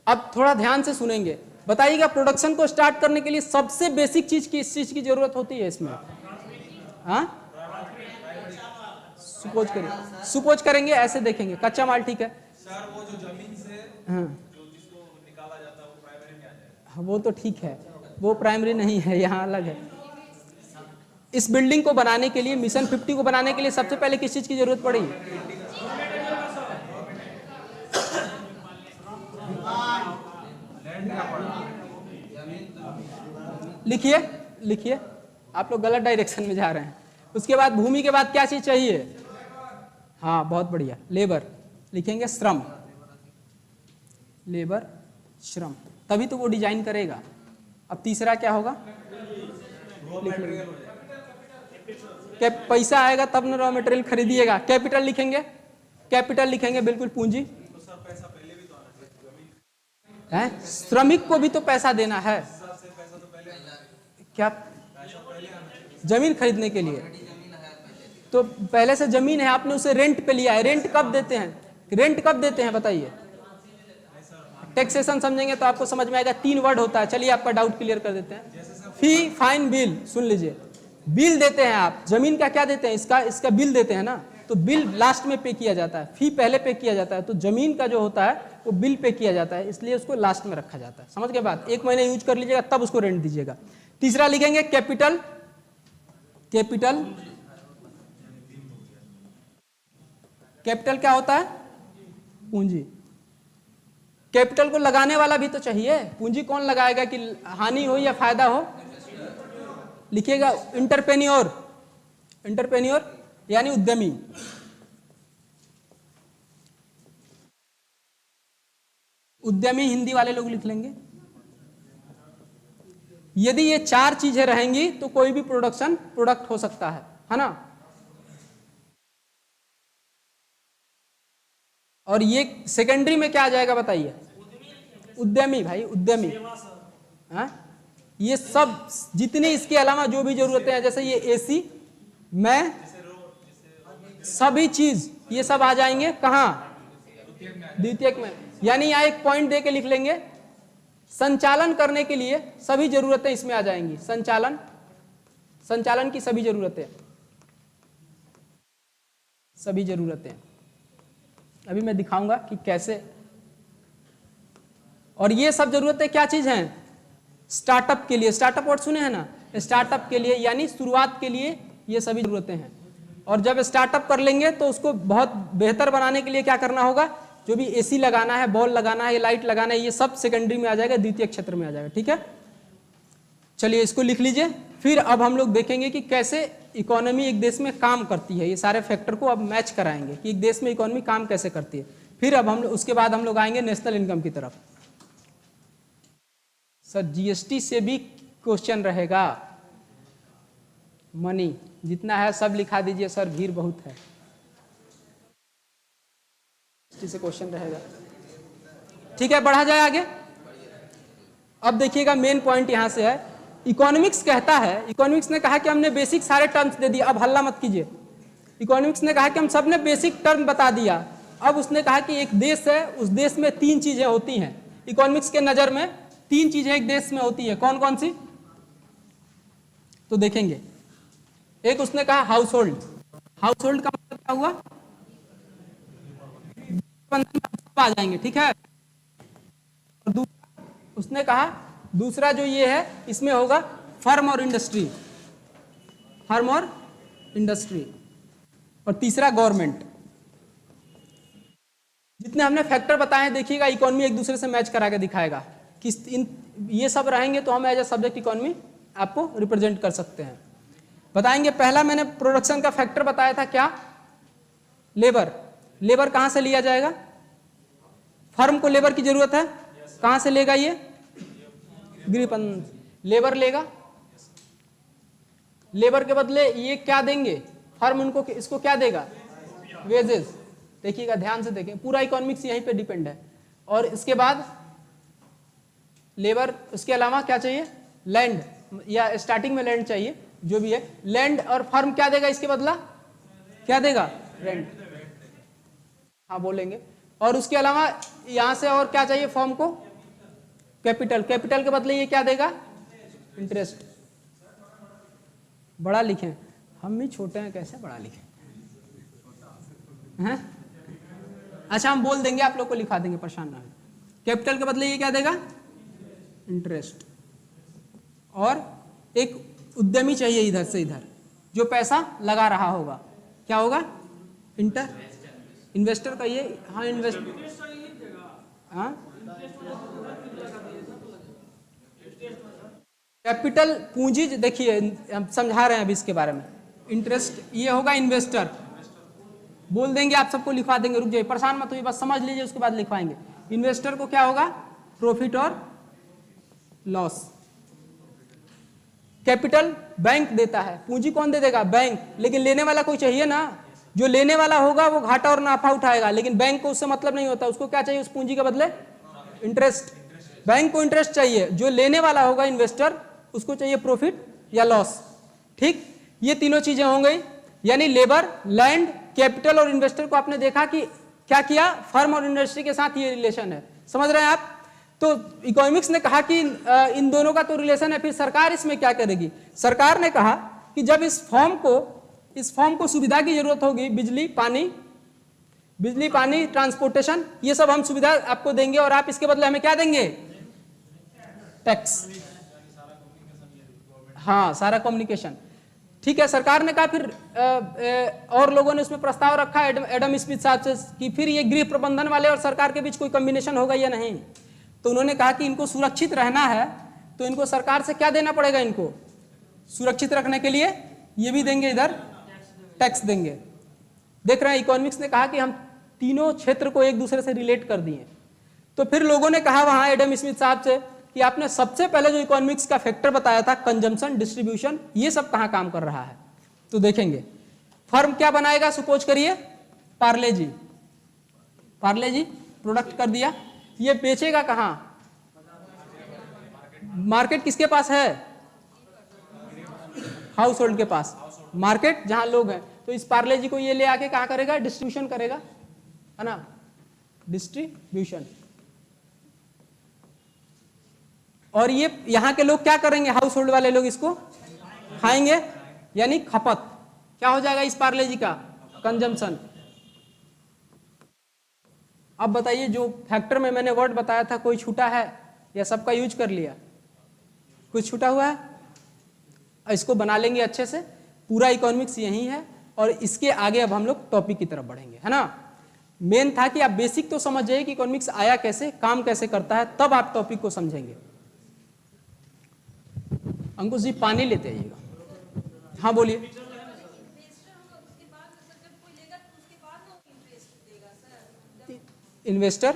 अब थोड़ा ध्यान से सुनेंगे। बताइएगा, प्रोडक्शन को स्टार्ट करने के लिए सबसे बेसिक चीज किस चीज की जरूरत होती है इसमें? हाँ, सुपोज करेंगे, ऐसे देखेंगे, कच्चा माल, ठीक है सर। वो जो जमीन से हाँ, जो जिसको निकाला जाता है वो प्राइमरी में आ जाएगा। वो तो ठीक है, वो प्राइमरी नहीं है, यहाँ अलग है। इस बिल्डिंग को बनाने के लिए, मिशन 50 को बनाने के लिए सबसे पहले किस चीज की जरूरत पड़ी? लिखिए लिखिए, आप लोग गलत डायरेक्शन में जा रहे हैं। उसके बाद भूमि के बाद क्या चीज चाहिए? हाँ, बहुत बढ़िया, लेबर लिखेंगे, श्रम, लेबर श्रम, तभी तो वो डिजाइन करेगा। अब तीसरा क्या होगा? पैसा आएगा तब ना रॉ मटेरियल खरीदिएगा। कैपिटल लिखेंगे, कैपिटल लिखेंगे, बिल्कुल पूंजी। तो सर पैसा पहले भी तो आना चाहिए, है, श्रमिक को भी तो पैसा देना है। पैसा तो पहले क्या? जमीन खरीदने के लिए तो पहले से जमीन है, आपने उसे रेंट पे लिया है। रेंट कब देते हैं? रेंट कब देते हैं बताइए? टैक्सेशन समझेंगे तो आपको समझ में आएगा। 3 वर्ड होता है, चलिए आपका डाउट क्लियर कर देते हैं। फी, फाइन, बिल। सुन लीजिए, बिल देते हैं आप, जमीन का क्या देते हैं? इसका बिल देते हैं ना, तो बिल लास्ट में पे किया जाता है, फी पहले पे किया जाता है। तो जमीन का जो होता है वो बिल पे किया जाता है, इसलिए उसको लास्ट में रखा जाता है। समझ के बाद 1 महीने यूज कर लीजिएगा, तब उसको रेंट दीजिएगा। तीसरा लिखेंगे कैपिटल, कैपिटल, कैपिटल क्या होता है? पूंजी। कैपिटल को लगाने वाला भी तो चाहिए, पूंजी कौन लगाएगा कि हानि हो या फायदा हो? लिखिएगा इंटरप्रेन्योर, इंटरप्रेन्योर यानी उद्यमी। उद्यमी हिंदी वाले लोग लिख लेंगे। यदि ये 4 चीजें रहेंगी तो कोई भी प्रोडक्ट हो सकता है ना। और ये सेकेंडरी में क्या आ जाएगा बताइए? उद्यमी भाई, उद्यमी। हाँ, ये सब जितनी इसके अलावा जो भी जरूरतें हैं, जैसे ये एसी, मैं, सभी चीज ये सब आ जाएंगे कहाँ? द्वितीयक में। यानी यहाँ एक पॉइंट दे के लिख लेंगे, संचालन करने के लिए सभी जरूरतें इसमें आ जाएंगी। संचालन, संचालन की सभी जरूरतें, सभी जरूरतें अभी मैं दिखाऊंगा कि कैसे। और ये सब जरूरतें क्या चीज हैं? स्टार्टअप के लिए, स्टार्टअप वर्ड सुने हैं ना, स्टार्टअप के लिए यानी शुरुआत के लिए ये सभी जरूरतें हैं। और जब स्टार्टअप कर लेंगे तो उसको बहुत बेहतर बनाने के लिए क्या करना होगा? जो भी एसी लगाना है, बॉल लगाना है, लाइट लगाना है, ये सब सेकेंडरी में आ जाएगा, द्वितीय क्षेत्र में आ जाएगा। ठीक है, चलिए इसको लिख लीजिए। फिर अब हम लोग देखेंगे कि कैसे इकोनॉमी एक देश में काम करती है। ये सारे फैक्टर को अब मैच कराएंगे कि एक देश में इकोनॉमी काम कैसे करती है। फिर अब हम उसके बाद हम लोग आएंगे नेशनल इनकम की तरफ। सर जीएसटी से भी क्वेश्चन रहेगा। मनी जितना है सब लिखा दीजिए सर, भीड़ बहुत है। जीएसटी से क्वेश्चन रहेगा। ठीक है, बढ़ा जाए आगे। अब देखिएगा मेन पॉइंट यहां से है। इकोनॉमिक्स कहता है, इकोनॉमिक्स ने कहा कि हमने बेसिक सारे टर्म्स दे दिए। अब हल्ला मत कीजिए। इकोनॉमिक्स ने कहा कि हम सबने बेसिक टर्म बता दिया। अब उसने कहा कि एक देश है, उस देश में 3 चीजें होती हैं। इकोनॉमिक्स के नजर में 3 चीजें एक देश में होती है। कौन कौन सी? तो देखेंगे। एक उसने कहा हाउस होल्ड। हाउस होल्ड का मतलब क्या हुआ? आ जाएंगे। ठीक है। और दूसरा उसने कहा, दूसरा जो ये है इसमें होगा फर्म और इंडस्ट्री, फर्म और इंडस्ट्री। और तीसरा गवर्नमेंट। जितने हमने फैक्टर बताए देखिएगा, इकोनॉमी एक दूसरे से मैच करा के दिखाएगा कि ये सब रहेंगे तो हम एज ए सब्जेक्ट इकोनॉमी आपको रिप्रेजेंट कर सकते हैं। बताएंगे। पहला मैंने प्रोडक्शन का फैक्टर बताया था, क्या? लेबर। लेबर कहां से लिया जाएगा? फर्म को लेबर की जरूरत है, कहां से लेगा? ये गृहपंथ लेबर लेगा। लेबर के बदले ये क्या देंगे? फर्म उनको इसको क्या देगा, वेजेस। देखिएगा ध्यान से देखें, पूरा इकोनॉमिक्स यहीं पे डिपेंड है। और इसके बाद लेबर, उसके अलावा क्या चाहिए, लैंड, या स्टार्टिंग में लैंड चाहिए, जो भी है लैंड, और फर्म क्या देगा इसके बदला, क्या देगा, रेंट। हाँ बोलेंगे। और उसके अलावा यहां से और क्या चाहिए फर्म को, कैपिटल। कैपिटल के बदले ये क्या देगा, इंटरेस्ट। बड़ा लिखें, हम भी छोटे हैं, कैसे बड़ा लिखें हैं? अच्छा हम बोल देंगे, आप लोग को लिखा देंगे, परेशान ना हो। कैपिटल के बदले ये क्या देगा, इंटरेस्ट। और एक उद्यमी चाहिए इधर से इधर, जो पैसा लगा रहा होगा, क्या होगा, इन्वेस्टर का ये, हाँ हाँ कैपिटल पूंजी। देखिए हम समझा रहे हैं अभी इसके बारे में। इंटरेस्ट ये होगा इन्वेस्टर, बोल देंगे, आप सबको लिखवा देंगे, रुक जाइए, परेशान मत होइए, बस समझ लीजिए, उसके बाद लिखवाएंगे। इन्वेस्टर को क्या होगा, प्रॉफिट और लॉस। कैपिटल बैंक देता है, पूंजी कौन दे देगा, बैंक। लेकिन लेने वाला कोई चाहिए ना, जो लेने वाला होगा वो घाटा और नाफा उठाएगा, लेकिन बैंक को उससे मतलब नहीं होता। उसको क्या चाहिए उस पूंजी के बदले, इंटरेस्ट। बैंक को इंटरेस्ट चाहिए, जो लेने वाला होगा इन्वेस्टर, उसको चाहिए प्रॉफिट या लॉस। ठीक, ये तीनों चीजें हो गई, यानी लेबर, लैंड, कैपिटल और इन्वेस्टर को आपने देखा कि क्या किया, फर्म और इंडस्ट्री के साथ ये रिलेशन है। समझ रहे हैं आप? तो इकोनॉमिक्स ने कहा कि इन दोनों का तो रिलेशन है, फिर सरकार इसमें क्या करेगी। सरकार ने कहा कि जब इस फॉर्म को सुविधा की जरूरत होगी, बिजली पानी ट्रांसपोर्टेशन, ये सब हम सुविधा आपको देंगे, और आप इसके बदले हमें क्या देंगे, टैक्स। हाँ, सारा कम्युनिकेशन। ठीक है, सरकार ने कहा, फिर और लोगों ने उसमें प्रस्ताव रखा एडम स्मिथ साहब से कि फिर ये गृह प्रबंधन वाले और सरकार के बीच कोई कॉम्बिनेशन होगा या नहीं। तो उन्होंने कहा कि इनको सुरक्षित रहना है, तो इनको सरकार से क्या देना पड़ेगा, इनको सुरक्षित रखने के लिए ये भी देंगे, इधर टैक्स देंगे। देख रहे हैं, इकोनॉमिक्स ने कहा कि हम तीनों क्षेत्र को एक दूसरे से रिलेट कर दिए। तो फिर लोगों ने कहा वहां एडम स्मिथ साहब से कि आपने सबसे पहले जो इकोनॉमिक्स का फैक्टर बताया था, कंजम्पशन, डिस्ट्रीब्यूशन, ये सब कहां काम कर रहा है। तो देखेंगे, फर्म क्या बनाएगा, सपोज करिए पार्ले जी प्रोडक्ट कर दिया, ये बेचेगा कहां, मार्केट किसके पास है, हाउस होल्ड के पास, मार्केट जहां लोग हैं। तो इस पार्ले जी को ये ले आके कहां करेगा, डिस्ट्रीब्यूशन करेगा, है ना, डिस्ट्रीब्यूशन। और ये यहां के लोग क्या करेंगे, हाउस होल्ड वाले लोग इसको खाएंगे, यानी खपत। क्या हो जाएगा इस पार्ले जी का, कंजम्पशन। अब बताइए, जो फैक्टर में मैंने वर्ड बताया था, कोई छूटा है या सबका यूज कर लिया, कुछ छूटा हुआ है, इसको बना लेंगे अच्छे से। पूरा इकोनॉमिक्स यही है, और इसके आगे अब हम लोग टॉपिक की तरफ बढ़ेंगे, है ना। मेन था कि आप बेसिक तो समझ जाइए कि इकोनॉमिक्स आया कैसे, काम कैसे करता है, तब आप टॉपिक को समझेंगे। अंकुश जी पानी लेते आइएगा। हाँ बोलिए। इन्वेस्टर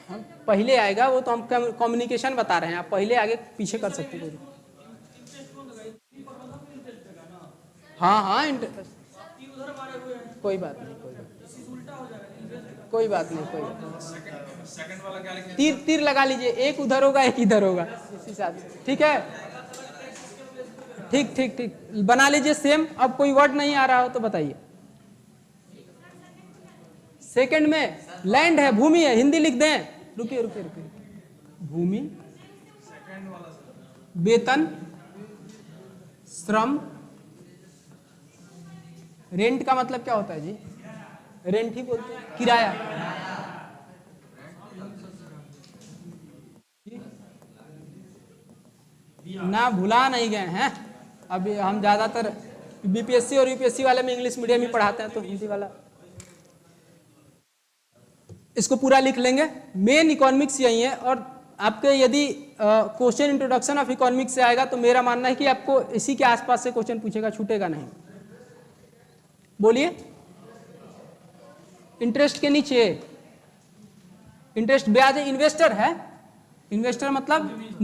हम पहले आएगा, वो तो हम कम्युनिकेशन बता रहे हैं, आप पहले आगे पीछे कर सकते हैं। हाँ, कोई बात नहीं, कोई बात नहीं। सेकंड वाला क्या लिखेंगे, तीर लगा लीजिए, एक उधर होगा एक इधर होगा, इस हिसाब से, ठीक है। ठीक बना लीजिए सेम। अब कोई वर्ड नहीं आ रहा हो तो बताइए। सेकंड में लैंड है, भूमि है, हिंदी लिख दें, रुकिए, भूमि, वेतन, श्रम। रेंट का मतलब क्या होता है जी, रेंट ही बोलते हैं, किराया। ना भुला नहीं गए हैं, अभी हम ज्यादातर बीपीएससी और यूपीएससी वाले में इंग्लिश मीडियम ही पढ़ाते हैं, तो हिंदी वाला इसको पूरा लिख लेंगे। मेन इकोनॉमिक्स यही है, और आपके यदि क्वेश्चन इंट्रोडक्शन ऑफ इकोनॉमिक्स से आएगा तो मेरा मानना है कि आपको इसी के आसपास से क्वेश्चन पूछेगा, छूटेगा नहीं। बोलिए। इंटरेस्ट के नीचे इंटरेस्ट ब्याज, इन्वेस्टर है, इन्वेस्टर मतलब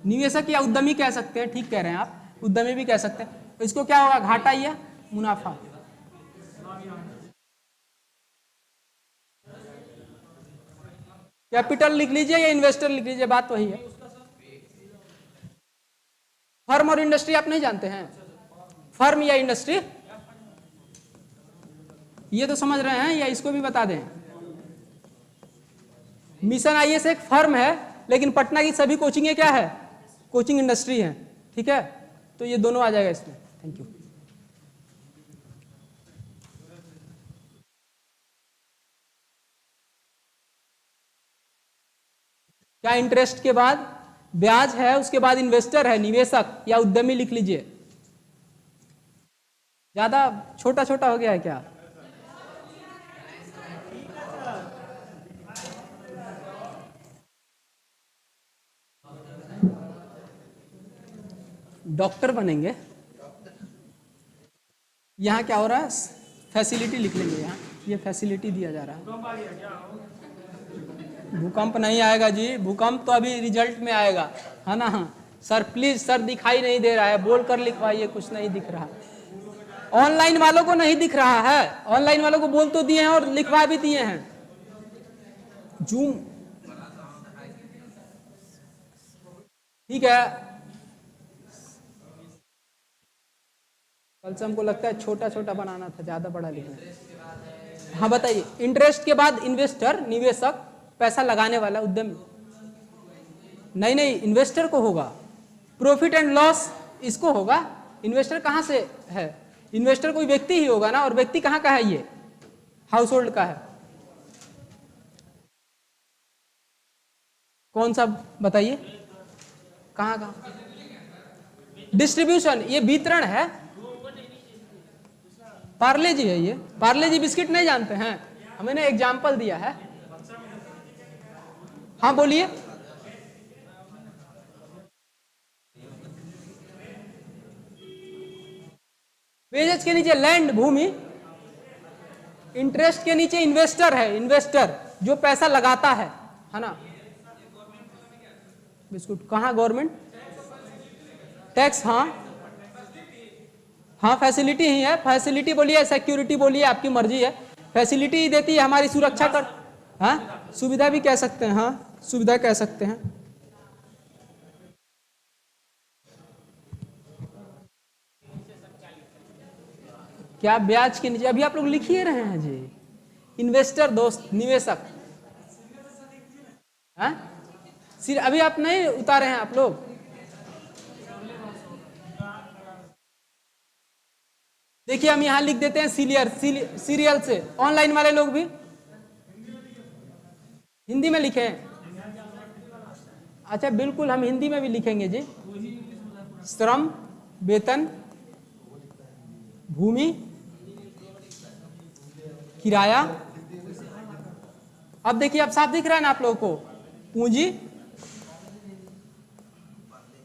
निवेशक या उद्यमी कह सकते हैं, ठीक कह रहे हैं आप। उद्यमी भी कह सकते हैं। तो इसको क्या होगा, घाटा या मुनाफा? कैपिटल लिख लीजिए या इन्वेस्टर लिख लीजिए, बात वही है। फर्म और इंडस्ट्री आप नहीं जानते हैं? फर्म या इंडस्ट्री, ये तो समझ रहे हैं, या इसको भी बता दें? मिशन आईएएस एक फर्म है, लेकिन पटना की सभी कोचिंगें क्या है, कोचिंग इंडस्ट्री है। ठीक है, तो ये दोनों आ जाएगा इसमें। Thank you. क्या इंटरेस्ट के बाद ब्याज है, उसके बाद इन्वेस्टर है, निवेशक या उद्यमी लिख लीजिए। ज्यादा छोटा छोटा हो गया है क्या? डॉक्टर बनेंगे? यहाँ क्या हो रहा है, फैसिलिटी लिख लेंगे। यहाँ ये फैसिलिटी दिया जा रहा है। भूकंप नहीं आएगा जी, भूकंप तो अभी रिजल्ट में आएगा, है ना? सर प्लीज, सर दिखाई नहीं दे रहा है, बोलकर लिखवाइए, कुछ नहीं दिख रहा। ऑनलाइन वालों को नहीं दिख रहा है, ऑनलाइन वालों को बोल तो दिए हैं और लिखवा भी दिए हैं। जूम ठीक है, कल से हमको लगता है छोटा छोटा बनाना था, ज्यादा बड़ा लिखना। हाँ बताइए, इंटरेस्ट के बाद इन्वेस्टर, निवेशक, पैसा लगाने वाला, उद्यमी। नहीं नहीं, इन्वेस्टर को होगा। प्रॉफिट एंड लॉस इसको होगा। इन्वेस्टर कहाँ से है? इन्वेस्टर कोई व्यक्ति ही होगा ना, और व्यक्ति कहाँ का है? ये हाउस होल्ड का है। कौन सा बताइए, कहाँ का? डिस्ट्रीब्यूशन, ये वितरण है। पार्ले जी है ये, पार्ले जी बिस्किट नहीं जानते हैं? हमें एग्जाम्पल दिया है। हाँ बोलिए। वेजेज के नीचे लैंड, भूमि। इंटरेस्ट के नीचे इन्वेस्टर है, इन्वेस्टर जो पैसा लगाता है ना? बिस्कुट कहाँ, गवर्नमेंट टैक्स। हाँ हाँ, फैसिलिटी ही है। फैसिलिटी बोलिए, सिक्योरिटी बोलिए, आपकी मर्जी है। फैसिलिटी ही देती है, हमारी सुरक्षा कर। हाँ, सुविधा भी कह सकते हैं। हाँ, सुविधा कह सकते हैं। क्या ब्याज के नीचे? अभी आप लोग लिख ही रहे हैं जी। इन्वेस्टर दोस्त, निवेशक। हाँ, अभी आप नहीं उतारे हैं आप लोग? देखिए, हम यहां लिख देते हैं सीरियल से। ऑनलाइन वाले लोग भी हिंदी में लिखें। अच्छा बिल्कुल, हम हिंदी में भी लिखेंगे जी। श्रम, वेतन, भूमि, किराया। अब देखिए, अब साफ दिख रहा है ना आप लोगों को? पूंजी,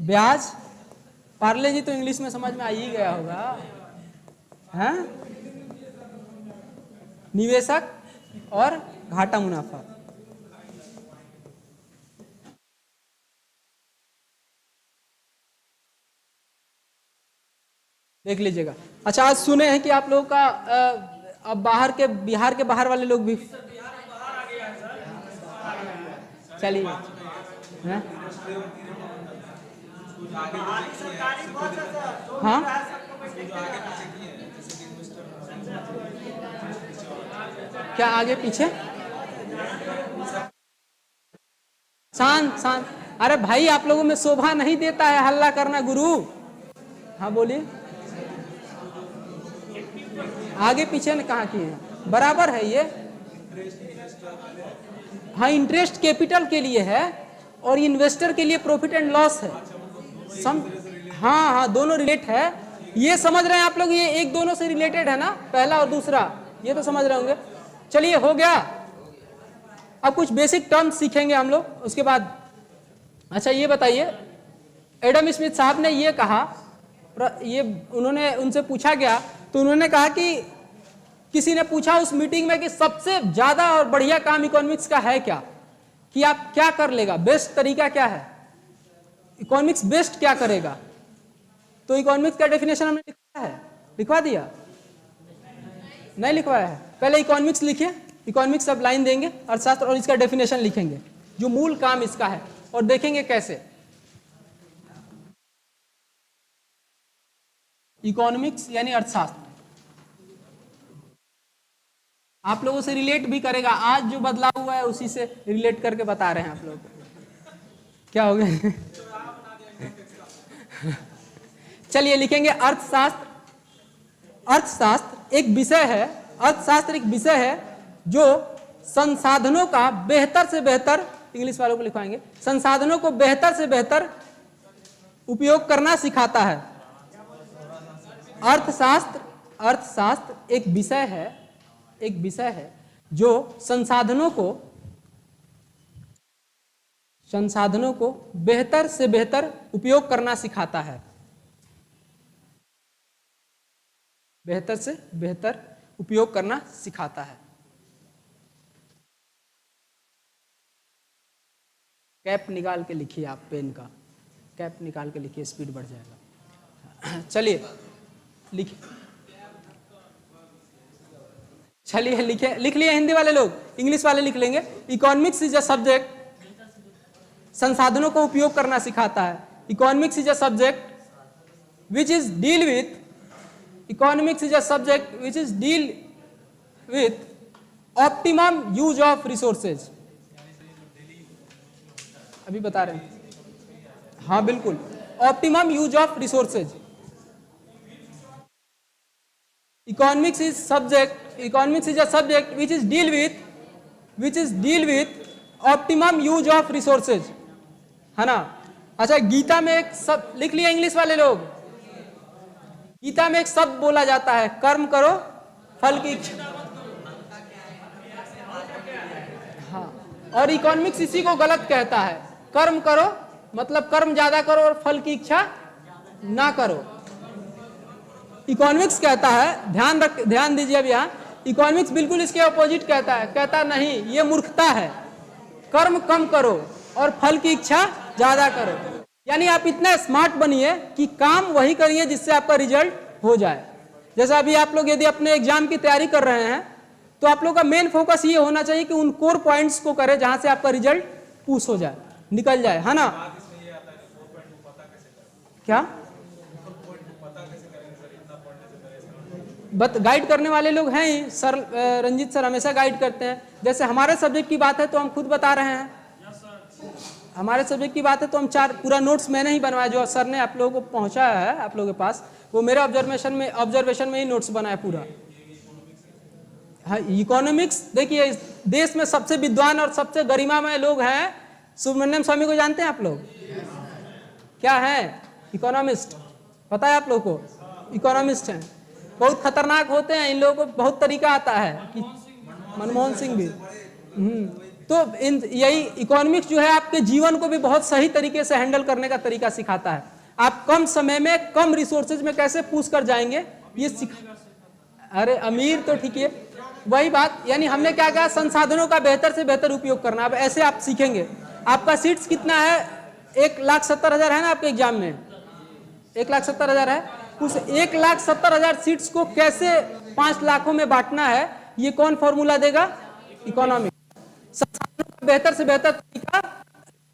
ब्याज। पार्ले जी तो इंग्लिश में समझ में आ ही गया होगा। हैं? निवेशक और घाटा मुनाफा। देख लीजिएगा। अच्छा, आज सुने हैं कि आप लोगों का अब बाहर के, बिहार के बाहर वाले लोग भी। चलिए, हाँ क्या आगे पीछे? शांत शांत। अरे भाई, आप लोगों में शोभा नहीं देता है हल्ला करना, गुरु। हाँ बोलिए। आगे पीछे ने कहा किए हैं? बराबर है ये। हाँ, इंटरेस्ट कैपिटल के लिए है और इन्वेस्टर के लिए प्रॉफिट एंड लॉस है। हाँ हाँ, दोनों रिलेट है। ये समझ रहे हैं आप लोग? ये एक दोनों से रिलेटेड है ना, पहला और दूसरा, ये तो समझ रहे होंगे। चलिए, हो गया। अब कुछ बेसिक टर्म्स सीखेंगे हम लोग, उसके बाद। अच्छा ये बताइए, एडम स्मिथ साहब ने ये कहा, ये उन्होंने, उनसे पूछा गया तो उन्होंने कहा कि किसी ने पूछा उस मीटिंग में कि सबसे ज्यादा और बढ़िया काम इकोनॉमिक्स का है क्या, कि आप क्या कर लेगा, बेस्ट तरीका क्या है, इकोनॉमिक्स बेस्ट क्या करेगा? तो इकोनॉमिक्स का डेफिनेशन हमने लिखवाया है, लिखवा दिया? नहीं लिखवाया है। पहले इकोनॉमिक्स लिखिए, इकोनॉमिक्स सब लाइन देंगे अर्थशास्त्र, और इसका डेफिनेशन लिखेंगे जो मूल काम इसका है, और देखेंगे कैसे इकोनॉमिक्स यानी अर्थशास्त्र आप लोगों से रिलेट भी करेगा। आज जो बदलाव हुआ है उसी से रिलेट करके बता रहे हैं आप लोग। क्या हो गया? चलिए लिखेंगे अर्थशास्त्र। अर्थशास्त्र एक विषय है, अर्थशास्त्र एक विषय है जो संसाधनों का बेहतर से बेहतर, इंग्लिश वालों को लिखवाएंगे, संसाधनों को बेहतर से बेहतर उपयोग करना सिखाता है। अर्थशास्त्र, अर्थशास्त्र एक विषय है, एक विषय है जो संसाधनों को बेहतर से बेहतर उपयोग करना सिखाता है, बेहतर से बेहतर उपयोग करना सिखाता है। कैप निकाल के लिखिए आप, पेन का कैप निकाल के लिखिए, स्पीड बढ़ जाएगा। चलिए लिखिए, चलिए लिखे, लिख लिए हिंदी वाले लोग, इंग्लिश वाले लिख लेंगे। इकोनॉमिक्स इज अ सब्जेक्ट, संसाधनों को उपयोग करना सिखाता है। Economics is a subject which is deal with, economics is a subject which is deal with optimum use of resources. अभी बता रहे हैं, हाँ बिल्कुल, optimum use of resources. Economics is a subject which is deal with optimum use of resources, है ना? अच्छा, गीता में एक सब लिख लिया इंग्लिश वाले लोग। गीता में एक शब्द बोला जाता है, कर्म करो फल की इच्छा। हाँ, और इकोनॉमिक्स इसी को गलत कहता है, कर्म करो मतलब कर्म ज्यादा करो और फल की इच्छा ना करो। इकोनॉमिक्स कहता है, ध्यान दीजिए अब यहाँ, इकोनॉमिक्स बिल्कुल इसके अपोजिट कहता है, कहता नहीं ये मूर्खता है, कर्म कम करो और फल की इच्छा ज्यादा करो। यानी आप इतना स्मार्ट बनिए कि काम वही करिए जिससे आपका रिजल्ट हो जाए। जैसा अभी आप लोग यदि अपने एग्जाम की तैयारी कर रहे हैं तो आप लोग का मेन फोकस ये होना चाहिए कि उन कोर पॉइंट्स को करें जहां से आपका रिजल्ट पुश हो जाए, निकल जाए, है ना? क्या गाइड करने वाले लोग हैं ही सर, रंजीत सर हमेशा गाइड करते हैं। जैसे हमारे सब्जेक्ट की बात है तो हम खुद बता रहे हैं, हमारे सब्जेक्ट की बात है तो हम पूरा नोट्स मैंने ही बनवाया, जो सर ने आप लोगों को पहुंचाया है आप लोगों के पास, वो मेरे ऑब्जर्वेशन में ही नोट्स बनाया पूरा। हाँ, इकोनॉमिक्स देखिए, इस देश में सबसे विद्वान और सबसे गरिमामय लोग हैं, सुब्रमण्यम स्वामी को जानते हैं आप लोग? क्या है? इकोनॉमिस्ट, पता है आप लोग को? इकोनॉमिस्ट हैं, बहुत खतरनाक होते हैं, इन लोगों को बहुत तरीका आता है कि मनमोहन सिंह भी। तो यही इकोनॉमिक्स जो है आपके जीवन को भी बहुत सही तरीके से हैंडल करने का तरीका सिखाता है। आप कम समय में कम रिसोर्सेज में कैसे पुश कर जाएंगे ये अरे अमीर तो ठीक है, वही बात, यानी हमने क्या कहा, संसाधनों का बेहतर से बेहतर उपयोग करना। अब ऐसे आप सीखेंगे। आपका सीट्स कितना है? 1,70,000 है ना आपके एग्जाम में? 1,70,000 है। उस 1,70,000 सीट्स को कैसे 5 लाखों में बांटना है, ये कौन फॉर्मूला देगा? इकोनॉमिक्स। संसाधनों का बेहतर से बेहतर तरीका,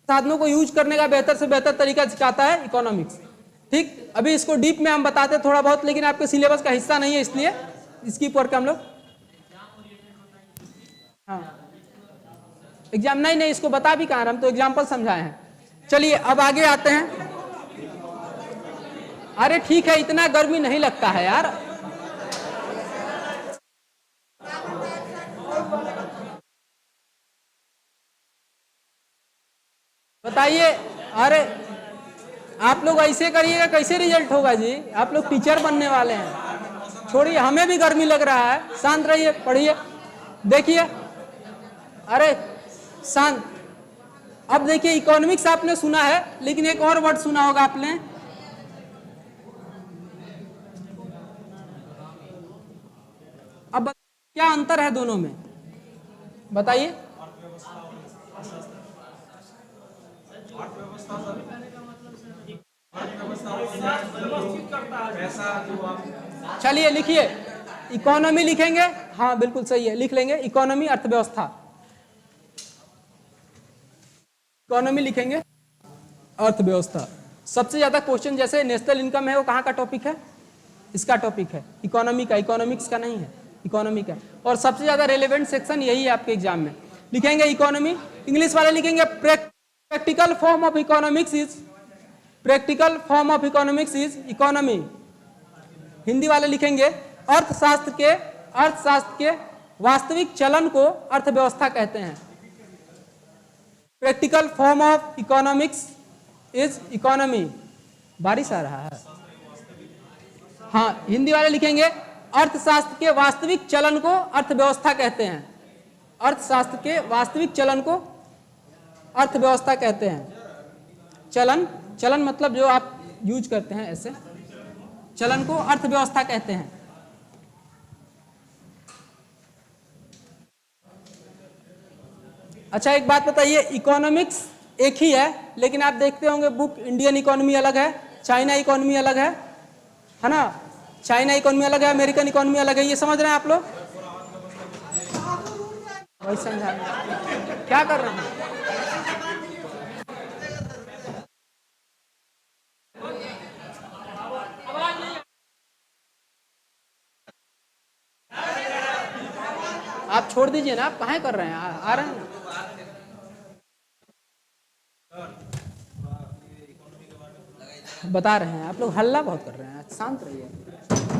साधनों को यूज करने का बेहतर से बेहतर तरीका सिखाता है इकोनॉमिक्स। ठीक, अभी इसको डीप में हम बताते थोड़ा बहुत, लेकिन आपके सिलेबस का हिस्सा नहीं है, इसलिए इसकी पर हम लोग हाँ एग्जाम नहीं, इसको बता भी कहाँ, हम तो एग्जाम्पल समझाए हैं। चलिए अब आगे आते हैं। अरे ठीक है, इतना गर्मी नहीं लगता है यार। बताइए, अरे आप लोग ऐसे करिएगा कैसे रिजल्ट होगा जी? आप लोग टीचर बनने वाले हैं। छोड़िए, हमें भी गर्मी लग रहा है, शांत रहिए, पढ़िए। देखिए, अरे शांत। अब देखिए, इकोनॉमिक्स आपने सुना है, लेकिन एक और वर्ड सुना होगा आपने, अब क्या अंतर है दोनों में, बताइए? पैसा जो आप चलिए लिखिए, इकोनॉमी लिखेंगे, हाँ बिल्कुल सही है, लिख लेंगे इकोनॉमी अर्थव्यवस्था, इकोनॉमी लिखेंगे अर्थव्यवस्था। सबसे ज्यादा क्वेश्चन जैसे नेशनल इनकम है वो कहाँ का टॉपिक है, इसका टॉपिक है, इकोनॉमी का, इकोनॉमिक्स का नहीं है, इकोनॉमी का। और सबसे ज्यादा रेलेवेंट सेक्शन यही है आपके एग्जाम में। लिखेंगे इकोनॉमी, इंग्लिश वाले लिखेंगे practical form of economics is, practical form of economics is economy. Hindi वाले लिखेंगे अर्थशास्त्र के वास्तविक चलन को अर्थव्यवस्था कहते हैं। Practical form of economics is economy. बारिश आ रहा है, हाँ हिंदी वाले लिखेंगे अर्थशास्त्र के वास्तविक चलन को अर्थव्यवस्था कहते हैं। अर्थशास्त्र के वास्तविक चलन को अर्थव्यवस्था कहते हैं। चलन, चलन मतलब जो आप यूज करते हैं ऐसे, चलन को अर्थव्यवस्था कहते हैं। अच्छा एक बात बताइए, इकोनॉमिक्स एक ही है, लेकिन आप देखते होंगे बुक इंडियन इकोनॉमी अलग है, चाइना इकोनॉमी अलग है ना, चाइना इकोनॉमी अलग है, अमेरिकन इकोनॉमी अलग है, ये समझ रहे हैं आप लोग? वही समझा, क्या कर रहे हैं? आप छोड़ दीजिए ना, आप कहाँ कर रहे हैं, आ रहे हैं ना। बता रहे हैं आप लोग, हल्ला बहुत कर रहे हैं, शांत रहिए,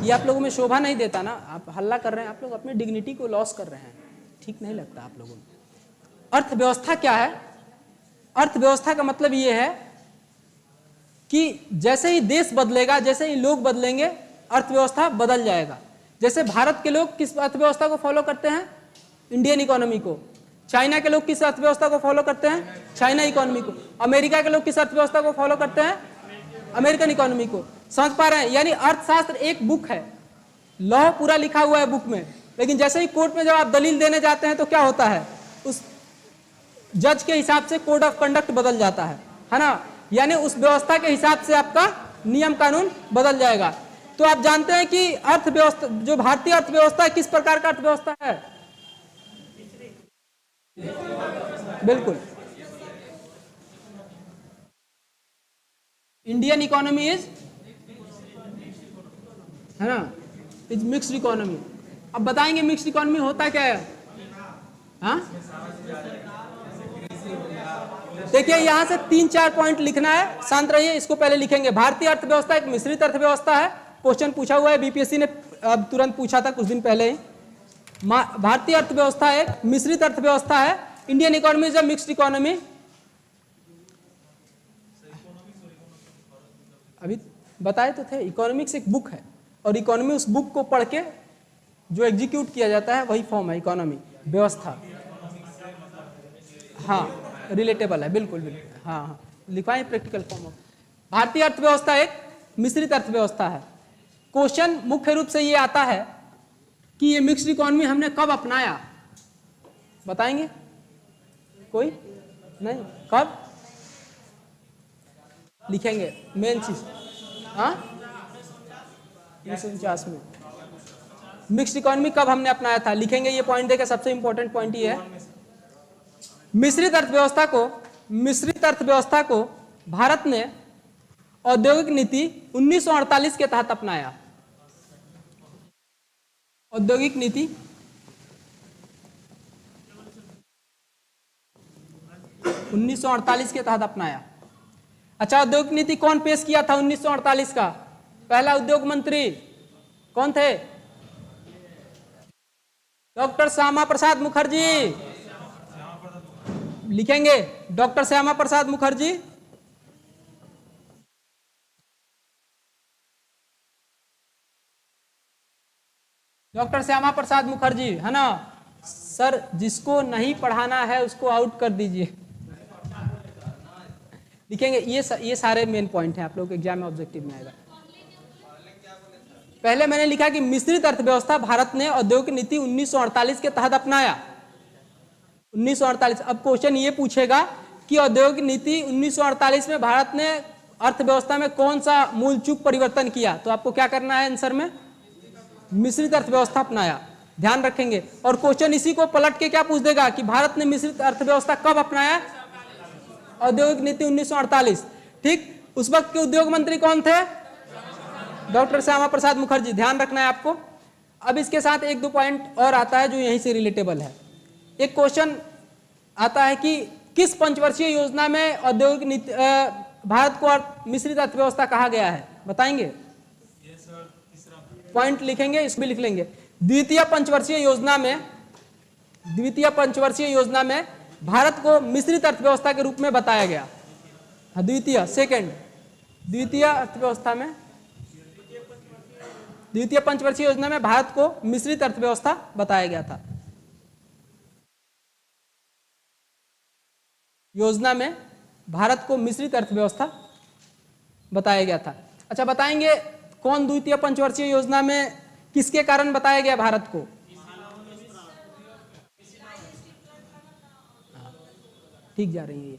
ये आप लोगों में शोभा नहीं देता ना, आप हल्ला कर रहे हैं, आप लोग अपनी डिग्निटी को लॉस कर रहे हैं, ठीक नहीं लगता आप लोगों में। अर्थव्यवस्था क्या है? अर्थव्यवस्था का मतलब ये है कि जैसे ही देश बदलेगा, जैसे ही लोग बदलेंगे, अर्थव्यवस्था बदल जाएगा। जैसे भारत के लोग किस अर्थव्यवस्था को फॉलो करते हैं? इंडियन इकोनॉमी को। चाइना के लोग किस अर्थव्यवस्था को फॉलो करते हैं? चाइना इकोनॉमी को। अमेरिका के लोग किस अर्थव्यवस्था को फॉलो करते हैं? अमेरिकन इकोनॉमी को। समझ पा रहे हैं? यानी अर्थशास्त्र एक बुक है, लॉ पूरा लिखा हुआ है बुक में, लेकिन जैसे ही कोर्ट में जब आप दलील देने जाते हैं तो क्या होता है, उस जज के हिसाब से कोड ऑफ कंडक्ट बदल जाता है ना, यानी उस व्यवस्था के हिसाब से आपका नियम कानून बदल जाएगा। तो आप जानते हैं कि अर्थव्यवस्था, जो भारतीय अर्थव्यवस्था है, किस प्रकार का अर्थव्यवस्था है? बिल्कुल, इंडियन इकोनॉमी इज, है ना, इज मिक्स्ड इकोनॉमी। अब बताएंगे मिक्स्ड इकोनॉमी होता क्या है? हाँ देखिए, यहां से 3-4 पॉइंट लिखना है, शांत रहिए, इसको पहले लिखेंगे। भारतीय अर्थव्यवस्था एक मिश्रित अर्थव्यवस्था है, क्वेश्चन पूछा हुआ है, बीपीएससी ने अब तुरंत पूछा था कुछ दिन पहले ही। भारतीय अर्थव्यवस्था एक मिश्रित अर्थव्यवस्था है। Indian economy is a mixed economy. अभी बताए तो थे, इकोनॉमिक्स एक बुक है, और इकोनॉमी उस बुक को पढ़ के जो एग्जीक्यूट किया जाता है वही फॉर्म है इकोनॉमी, व्यवस्था। हाँ रिलेटेबल है, बिल्कुल बिल्कुल, हाँ हाँ लिखवाएं प्रैक्टिकल फॉर्म। भारतीय अर्थव्यवस्था एक मिश्रित अर्थव्यवस्था है। क्वेश्चन मुख्य रूप से ये आता है कि ये मिक्स्ड इकोनॉमी हमने कब अपनाया, बताएंगे? कोई नहीं, कब लिखेंगे मेन चीज? हाँ 1949 में मिक्स्ड इकोनॉमी कब हमने अपनाया था, लिखेंगे। ये पॉइंट देखें, सबसे इंपॉर्टेंट पॉइंट ये है, मिश्रित अर्थव्यवस्था को भारत ने औद्योगिक नीति 1948 के तहत अपनाया। औद्योगिक नीति 1948 के तहत अपनाया। अच्छा, औद्योगिक नीति कौन पेश किया था 1948 का? पहला उद्योग मंत्री कौन थे? डॉक्टर श्यामा प्रसाद मुखर्जी। लिखेंगे डॉक्टर श्यामा प्रसाद मुखर्जी। डॉक्टर श्यामा प्रसाद मुखर्जी, है ना सर? जिसको नहीं पढ़ाना है उसको आउट कर दीजिए। लिखेंगे, ये सारे मेन पॉइंट हैं, आप लोग एग्जाम में ऑब्जेक्टिव में आएगा। पहले मैंने लिखा कि मिश्रित अर्थव्यवस्था भारत ने औद्योगिक नीति 1948 के तहत अपनाया। 1948। अब क्वेश्चन ये पूछेगा कि औद्योगिक नीति 1948 में भारत ने अर्थव्यवस्था में कौन सा मूल चूक परिवर्तन किया, तो आपको क्या करना है आंसर में, मिश्रित अर्थव्यवस्था अपनाया, ध्यान रखेंगे। और क्वेश्चन इसी को पलट के क्या पूछ देगा कि भारत ने मिश्रित अर्थव्यवस्था कब अपनाया, औद्योगिक नीति 1948, ठीक। उस वक्त के उद्योग मंत्री कौन थे, डॉक्टर श्यामा प्रसाद मुखर्जी, ध्यान रखना है आपको। अब इसके साथ एक दो पॉइंट और आता है जो यहीं से रिलेटेबल है। एक क्वेश्चन आता है कि किस पंचवर्षीय योजना में औद्योगिक नीति भारत को मिश्रित अर्थव्यवस्था कहा गया है, बताएंगे? पॉइंट लिखेंगे, इसमें लिख लेंगे। द्वितीय पंचवर्षीय योजना में भारत को मिश्रित अर्थव्यवस्था के रूप में बताया गया। द्वितीय पंचवर्षीय योजना में भारत को मिश्रित अर्थव्यवस्था बताया गया था। योजना में भारत को मिश्रित अर्थव्यवस्था बताया गया था। अच्छा, बताएंगे कौन द्वितीय पंचवर्षीय योजना में किसके कारण बताया गया भारत को? ठीक जा रही है।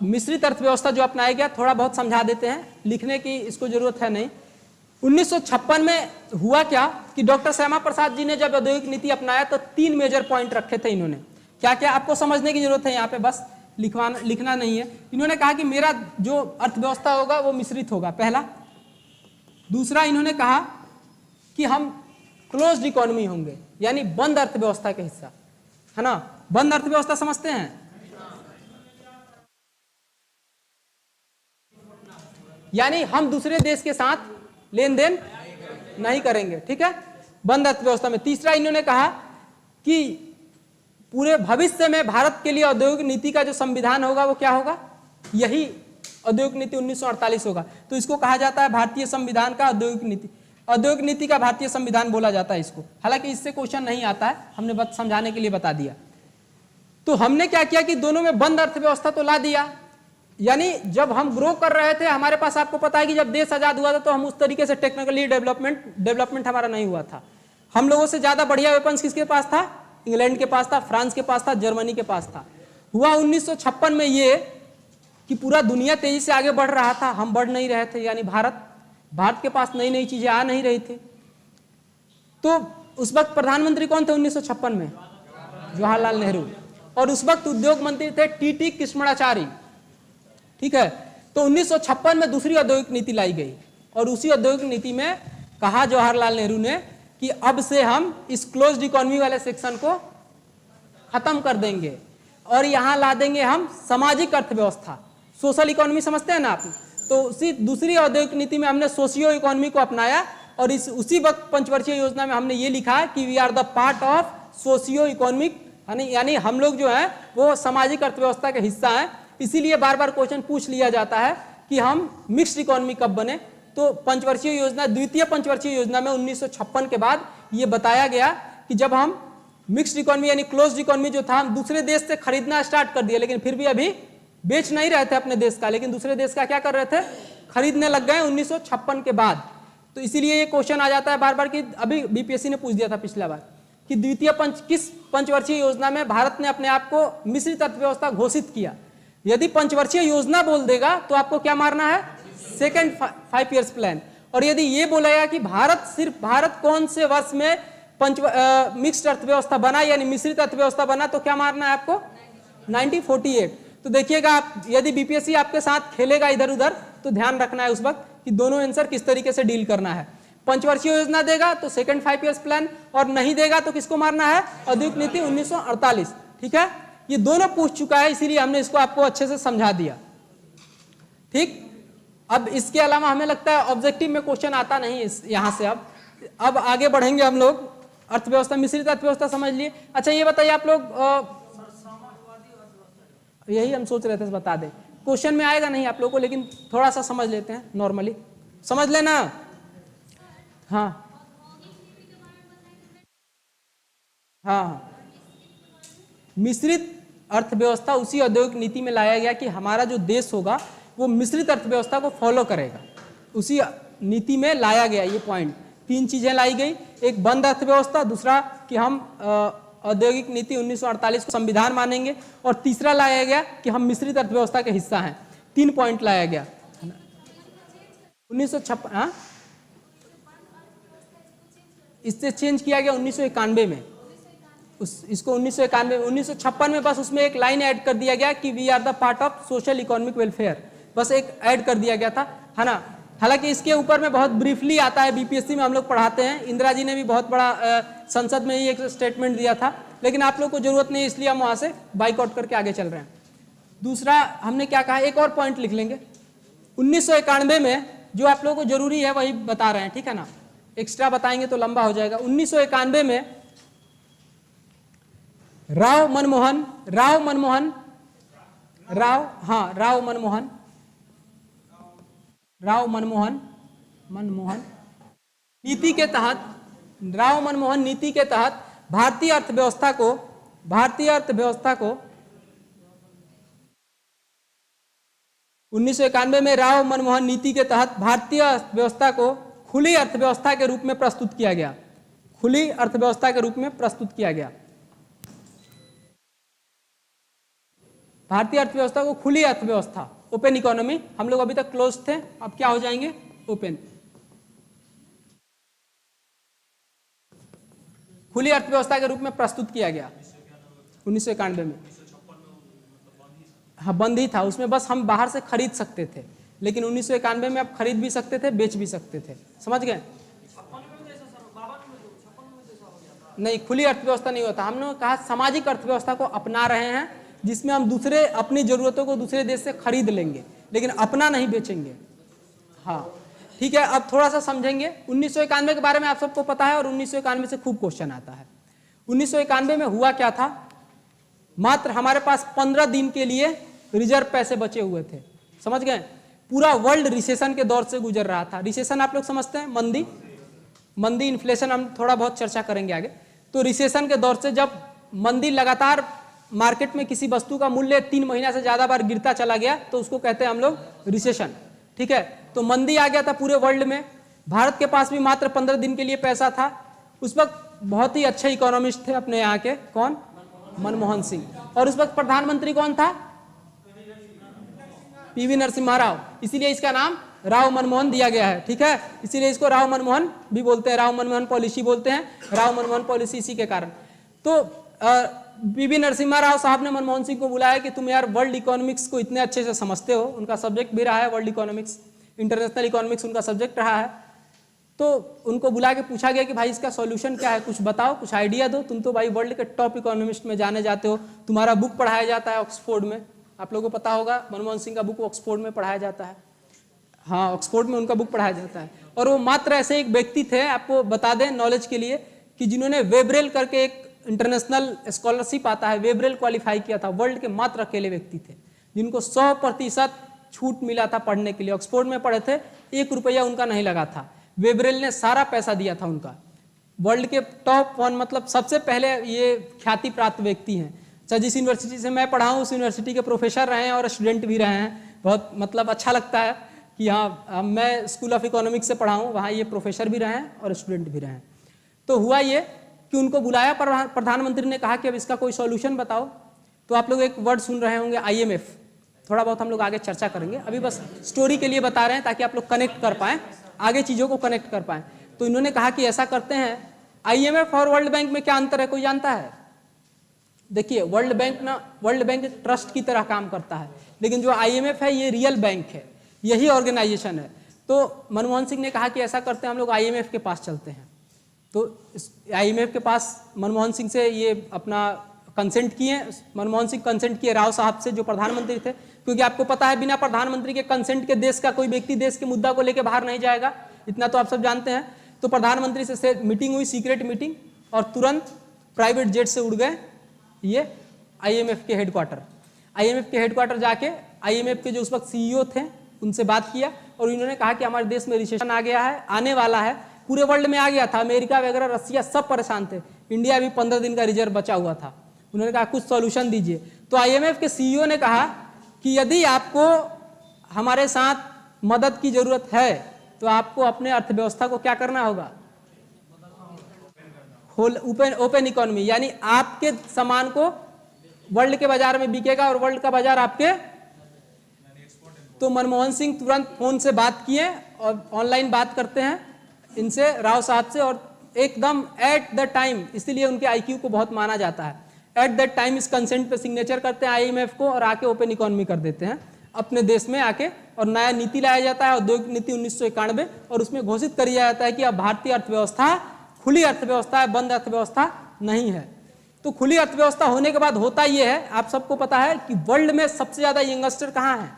मिश्रित अर्थव्यवस्था जो अपनाया गया, थोड़ा बहुत समझा देते हैं, लिखने की इसको जरूरत है नहीं। 1956 में हुआ क्या कि डॉक्टर श्यामा प्रसाद जी ने जब औद्योगिक नीति अपनाया तो 3 मेजर पॉइंट रखे थे इन्होंने। क्या क्या आपको समझने की जरूरत है, यहाँ पे बस लिखना नहीं है। इन्होंने कहा कि मेरा जो अर्थव्यवस्था होगा वो मिश्रित होगा, पहला। दूसरा, इन्होंने कहा कि हम क्लोज्ड इकोनॉमी होंगे, यानी बंद अर्थव्यवस्था के हिस्सा, है ना। बंद अर्थव्यवस्था समझते हैं, यानी हम दूसरे देश के साथ लेन देन नहीं करेंगे, ठीक है, बंद अर्थव्यवस्था में। तीसरा, इन्होंने कहा कि पूरे भविष्य में भारत के लिए औद्योगिक नीति का जो संविधान होगा वो क्या होगा, यही औद्योगिक नीति 1948 होगा। तो इसको कहा जाता है भारतीय संविधान का औद्योगिक नीति, औद्योगिक नीति का भारतीय संविधान बोला जाता है इसको। हालांकि इससे क्वेश्चन नहीं आता है, हमने बस समझाने के लिए बता दिया। तो हमने क्या किया कि दोनों में बंद अर्थव्यवस्था तो ला दिया, यानी जब हम ग्रो कर रहे थे, हमारे पास, आपको पता है कि जब देश आजाद हुआ था तो हम उस तरीके से टेक्निकली डेवलपमेंट हमारा नहीं हुआ था। हम लोगों से ज्यादा बढ़िया वेपन्स किसके पास था, इंग्लैंड के पास था, फ्रांस के पास था, जर्मनी के पास था। हुआ 1956 में ये कि पूरा दुनिया तेजी से आगे बढ़ रहा था, हम बढ़ नहीं रहे थे, यानी भारत के पास नई नई चीजें आ नहीं रही थी। तो उस वक्त प्रधानमंत्री कौन थे 1956 में, जवाहरलाल नेहरू। और उस वक्त उद्योग मंत्री थे टी कृष्णमाचारी, ठीक है। तो 1956 में दूसरी औद्योगिक नीति लाई गई और उसी औद्योगिक नीति में कहा जवाहरलाल नेहरू ने कि अब से हम इस क्लोज्ड इकोनॉमी वाले सेक्शन को खत्म कर देंगे और यहां ला देंगे हम सामाजिक अर्थव्यवस्था, सोशल इकोनॉमी समझते हैं ना आप। तो उसी दूसरी औद्योगिक नीति में हमने सोशियो इकोनॉमी को अपनाया और उसी वक्त पंचवर्षीय योजना में हमने ये लिखा कि we are the part of socio economic, यानी हम लोग जो है वो सामाजिक अर्थव्यवस्था के हिस्सा हैं। इसीलिए बार बार क्वेश्चन पूछ लिया जाता है कि हम मिक्स्ड इकोनॉमी कब बने। तो पंचवर्षीय योजना, द्वितीय पंचवर्षीय योजना में 1956 के बाद ये बताया गया कि जब हम मिक्स्ड इकोनॉमी यानी क्लोज्ड इकोनॉमी जो था, हम दूसरे देश से खरीदना स्टार्ट कर दिया, लेकिन फिर भी अभी बेच नहीं रहे थे अपने देश का, लेकिन दूसरे देश का क्या कर रहे थे, खरीदने लग गए 1956 के बाद। तो इसीलिए ये क्वेश्चन आ जाता है बार बार कि अभी बीपीएससी ने पूछ दिया था पिछला बार कि किस पंचवर्षीय योजना में भारत ने अपने आप को मिश्रित अर्थव्यवस्था घोषित किया। यदि पंचवर्षीय योजना बोल देगा तो आपको क्या मारना है, सेकेंड 5 ईयर्स प्लान। और यदि ये बोलेगा कि भारत कौन से वर्ष में मिक्स्ड अर्थव्यवस्था बना यानी मिश्रित अर्थव्यवस्था बना, तो क्या मारना है आपको, 1948। तो देखिएगा आप, यदि बीपीएससी आपके साथ खेलेगा इधर उधर तो ध्यान रखना है उस वक्त कि दोनों आंसर किस तरीके से डील करना है। पंचवर्षीय योजना देगा तो सेकेंड 5 ईयर्स प्लान, और नहीं देगा तो किसको मारना है, औद्योगिक नीति 1948, ठीक है। ये दोनों पूछ चुका है, इसीलिए हमने इसको आपको अच्छे से समझा दिया, ठीक। अब इसके अलावा हमें लगता है ऑब्जेक्टिव में क्वेश्चन आता नहीं यहां से। अब आगे बढ़ेंगे हम लोग। अर्थव्यवस्था, मिश्रित अर्थव्यवस्था समझ लिए। अच्छा ये बताइए आप लोग, यही हम सोच रहे थे बता दें, क्वेश्चन में आएगा नहीं आप लोगों को, लेकिन थोड़ा सा समझ लेते हैं, नॉर्मली समझ लेना। हाँ हाँ, मिश्रित अर्थव्यवस्था उसी औद्योगिक नीति में लाया गया कि हमारा जो देश होगा वो मिश्रित अर्थव्यवस्था को फॉलो करेगा, उसी नीति में लाया गया ये पॉइंट। 3 चीजें लाई गई, एक बंद अर्थव्यवस्था, दूसरा कि हम औद्योगिक नीति 1948 को संविधान मानेंगे, और तीसरा लाया गया कि हम मिश्रित अर्थव्यवस्था के हिस्सा हैं। 3 पॉइंट लाया गया। 1956, हाँ, इससे चेंज किया गया 1991 में। इसको 1956 में बस उसमें एक लाइन ऐड कर दिया गया कि we are the part of social economic welfare, बस एक ऐड कर दिया गया था, है ना। हालांकि इसके ऊपर में बहुत ब्रीफली आता है, बीपीएससी में हम लोग पढ़ाते हैं, इंदिरा जी ने भी बहुत बड़ा संसद में ही एक स्टेटमेंट दिया था, लेकिन आप लोग को जरूरत नहीं, इसलिए हम वहां से बाइकआउट करके आगे चल रहे हैं। दूसरा हमने क्या कहा, एक और पॉइंट लिख लेंगे, 1991 में जो आप लोगों को जरूरी है वही बता रहे हैं, ठीक है ना, एक्स्ट्रा बताएंगे तो लंबा हो जाएगा। 1991 में राव मनमोहन नीति के तहत, राव मनमोहन नीति के तहत भारतीय अर्थव्यवस्था को 1991 में राव मनमोहन नीति के तहत भारतीय अर्थव्यवस्था को खुली अर्थव्यवस्था के रूप में प्रस्तुत किया गया, खुली अर्थव्यवस्था के रूप में प्रस्तुत किया गया। भारतीय अर्थव्यवस्था को खुली अर्थव्यवस्था, ओपन इकोनॉमी, हम लोग अभी तक क्लोज थे, अब क्या हो जाएंगे, ओपन। खुली अर्थव्यवस्था के रूप में प्रस्तुत किया गया 1991 में। हाँ, बंद ही था, उसमें बस हम बाहर से खरीद सकते थे, लेकिन 1991 में आप खरीद भी सकते थे, बेच भी सकते थे, समझ गए। नहीं, खुली अर्थव्यवस्था नहीं होता, हमने कहा सामाजिक अर्थव्यवस्था को अपना रहे हैं, जिसमें हम दूसरे अपनी जरूरतों को दूसरे देश से खरीद लेंगे, लेकिन अपना नहीं बेचेंगे। हाँ ठीक है, अब थोड़ा सा समझेंगे। 1991 के बारे में आप सबको पता है और 1991 से खूब क्वेश्चन आता है। 1991 में हुआ क्या था, मात्र हमारे पास 15 दिन के लिए रिजर्व पैसे बचे हुए थे, समझ गए। पूरा वर्ल्ड रिसेशन के दौर से गुजर रहा था। रिसेशन आप लोग समझते हैं, मंदी, इन्फ्लेशन, हम थोड़ा बहुत चर्चा करेंगे आगे। तो रिसेशन के दौर से जब मंदी लगातार मार्केट में किसी वस्तु का मूल्य 3 महीना से ज्यादा बार गिरता चला गया तो उसको कहते हैं हम लोग रिसेशन, ठीक है। तो मंदी आ गया था पूरे वर्ल्ड में। भारत के पास भी मात्र 15 दिन के लिए पैसा था। उस वक्त बहुत ही अच्छे इकोनॉमिस्ट थे अपने यहाँ के, कौन, मनमोहन सिंह। और उस वक्त प्रधानमंत्री कौन था, पीवी नरसिम्हा राव, इसीलिए इसका नाम राव मनमोहन दिया गया है, ठीक है। इसीलिए इसको राव मनमोहन भी बोलते हैं, राव मनमोहन पॉलिसी बोलते हैं, राव मनमोहन पॉलिसी इसी के कारण। तो पीवी नरसिम्हा राव साहब ने मनमोहन सिंह को बुलाया कि तुम यार वर्ल्ड इकोनॉमिक्स को इतने अच्छे से समझते हो, उनका सब्जेक्ट भी रहा है वर्ल्ड इकोनॉमिक्स, इंटरनेशनल इकोनॉमिक्स उनका सब्जेक्ट रहा है। तो उनको बुला के पूछा गया कि भाई इसका सॉल्यूशन क्या है, कुछ बताओ, कुछ आइडिया दो, तुम तो भाई वर्ल्ड के टॉप इकोनॉमिस्ट में जाने जाते हो, तुम्हारा बुक पढ़ाया जाता है ऑक्सफोर्ड में, आप लोगों को पता होगा मनमोहन सिंह का बुक ऑक्सफोर्ड में पढ़ाया जाता है। हाँ, ऑक्सफोर्ड में उनका बुक पढ़ाया जाता है। और वो मात्र ऐसे एक व्यक्ति थे, आपको बता दें नॉलेज के लिए, कि जिन्होंने वेब्रेल करके एक इंटरनेशनल स्कॉलरशिप आता है, वेब्रेल क्वालिफाई किया था। वर्ल्ड के मात्र अकेले व्यक्ति थे जिनको 100% छूट मिला था पढ़ने के लिए। ऑक्सफोर्ड में पढ़े थे, 1 रुपया उनका नहीं लगा था, वेब्रेल ने सारा पैसा दिया था उनका। वर्ल्ड के टॉप 1, मतलब सबसे पहले ये ख्याति प्राप्त व्यक्ति हैं। जिस यूनिवर्सिटी से मैं पढ़ा हूँ उस यूनिवर्सिटी के प्रोफेसर रहे हैं और स्टूडेंट भी रहे हैं। बहुत मतलब अच्छा लगता है कि हाँ, मैं स्कूल ऑफ इकोनॉमिक्स से पढ़ा हूँ, वहाँ ये प्रोफेसर भी रहे हैं और स्टूडेंट भी रहे हैं। तो हुआ ये कि उनको बुलाया, प्रधानमंत्री ने कहा कि अब इसका कोई सॉल्यूशन बताओ। तो आप लोग एक वर्ड सुन रहे होंगे, IMF, थोड़ा बहुत हम लोग आगे चर्चा करेंगे, अभी बस स्टोरी के लिए बता रहे हैं ताकि आप लोग कनेक्ट कर पाएँ, आगे चीज़ों को कनेक्ट कर पाएँ। तो इन्होंने कहा कि ऐसा करते हैं, IMF और वर्ल्ड बैंक में क्या अंतर है, कोई जानता है? देखिए, वर्ल्ड बैंक ट्रस्ट की तरह काम करता है, लेकिन जो IMF है ये रियल बैंक है, यही ऑर्गेनाइजेशन है। तो मनमोहन सिंह ने कहा कि ऐसा करते हैं, हम लोग IMF के पास चलते हैं। तो IMF के पास मनमोहन सिंह से ये अपना कंसेंट किए, मनमोहन सिंह कंसेंट किए राव साहब से जो प्रधानमंत्री थे, क्योंकि आपको पता है बिना प्रधानमंत्री के कंसेंट के देश का कोई व्यक्ति देश के मुद्दा को लेकर बाहर नहीं जाएगा, इतना तो आप सब जानते हैं। तो प्रधानमंत्री से मीटिंग हुई, सीक्रेट मीटिंग, और तुरंत प्राइवेट जेट से उड़ गए ये IMF के हेडक्वार्टर। IMF के हेडक्वार्टर जाके IMF के जो उस वक्त CEO थे उनसे बात किया और इन्होंने कहा कि हमारे देश में रिसेशन आ गया है, आने वाला है, पूरे वर्ल्ड में आ गया था, अमेरिका वगैरह रसिया सब परेशान थे, इंडिया भी 15 दिन का रिजर्व बचा हुआ था। उन्होंने कहा कुछ सॉल्यूशन दीजिए। तो IMF के CEO ने कहा कि यदि आपको हमारे साथ मदद की जरूरत है तो आपको अपने अर्थव्यवस्था को क्या करना होगा, ओपन इकोनॉमी, यानी आपके सामान को वर्ल्ड के बाजार में बिकेगा और वर्ल्ड का बाजार आपके, तो मनमोहन सिंह तुरंत फोन से बात किए और ऑनलाइन बात करते हैं इनसे, राव साहब से, और एकदम एट द टाइम, इसीलिए उनके आईक्यू को बहुत माना जाता है, एट दैट टाइम इस कंसेंट पे सिग्नेचर करते हैं आईएमएफ को और आके ओपन इकोनॉमी कर देते हैं अपने देश में आके, और नया नीति लाया जाता है औद्योगिक नीति 1991, और उसमें घोषित कर दिया जाता है कि अब भारतीय अर्थव्यवस्था खुली अर्थव्यवस्था है, बंद अर्थव्यवस्था नहीं है। तो खुली अर्थव्यवस्था होने के बाद होता यह है, आप सबको पता है कि वर्ल्ड में सबसे ज्यादा यंगस्टर कहाँ है,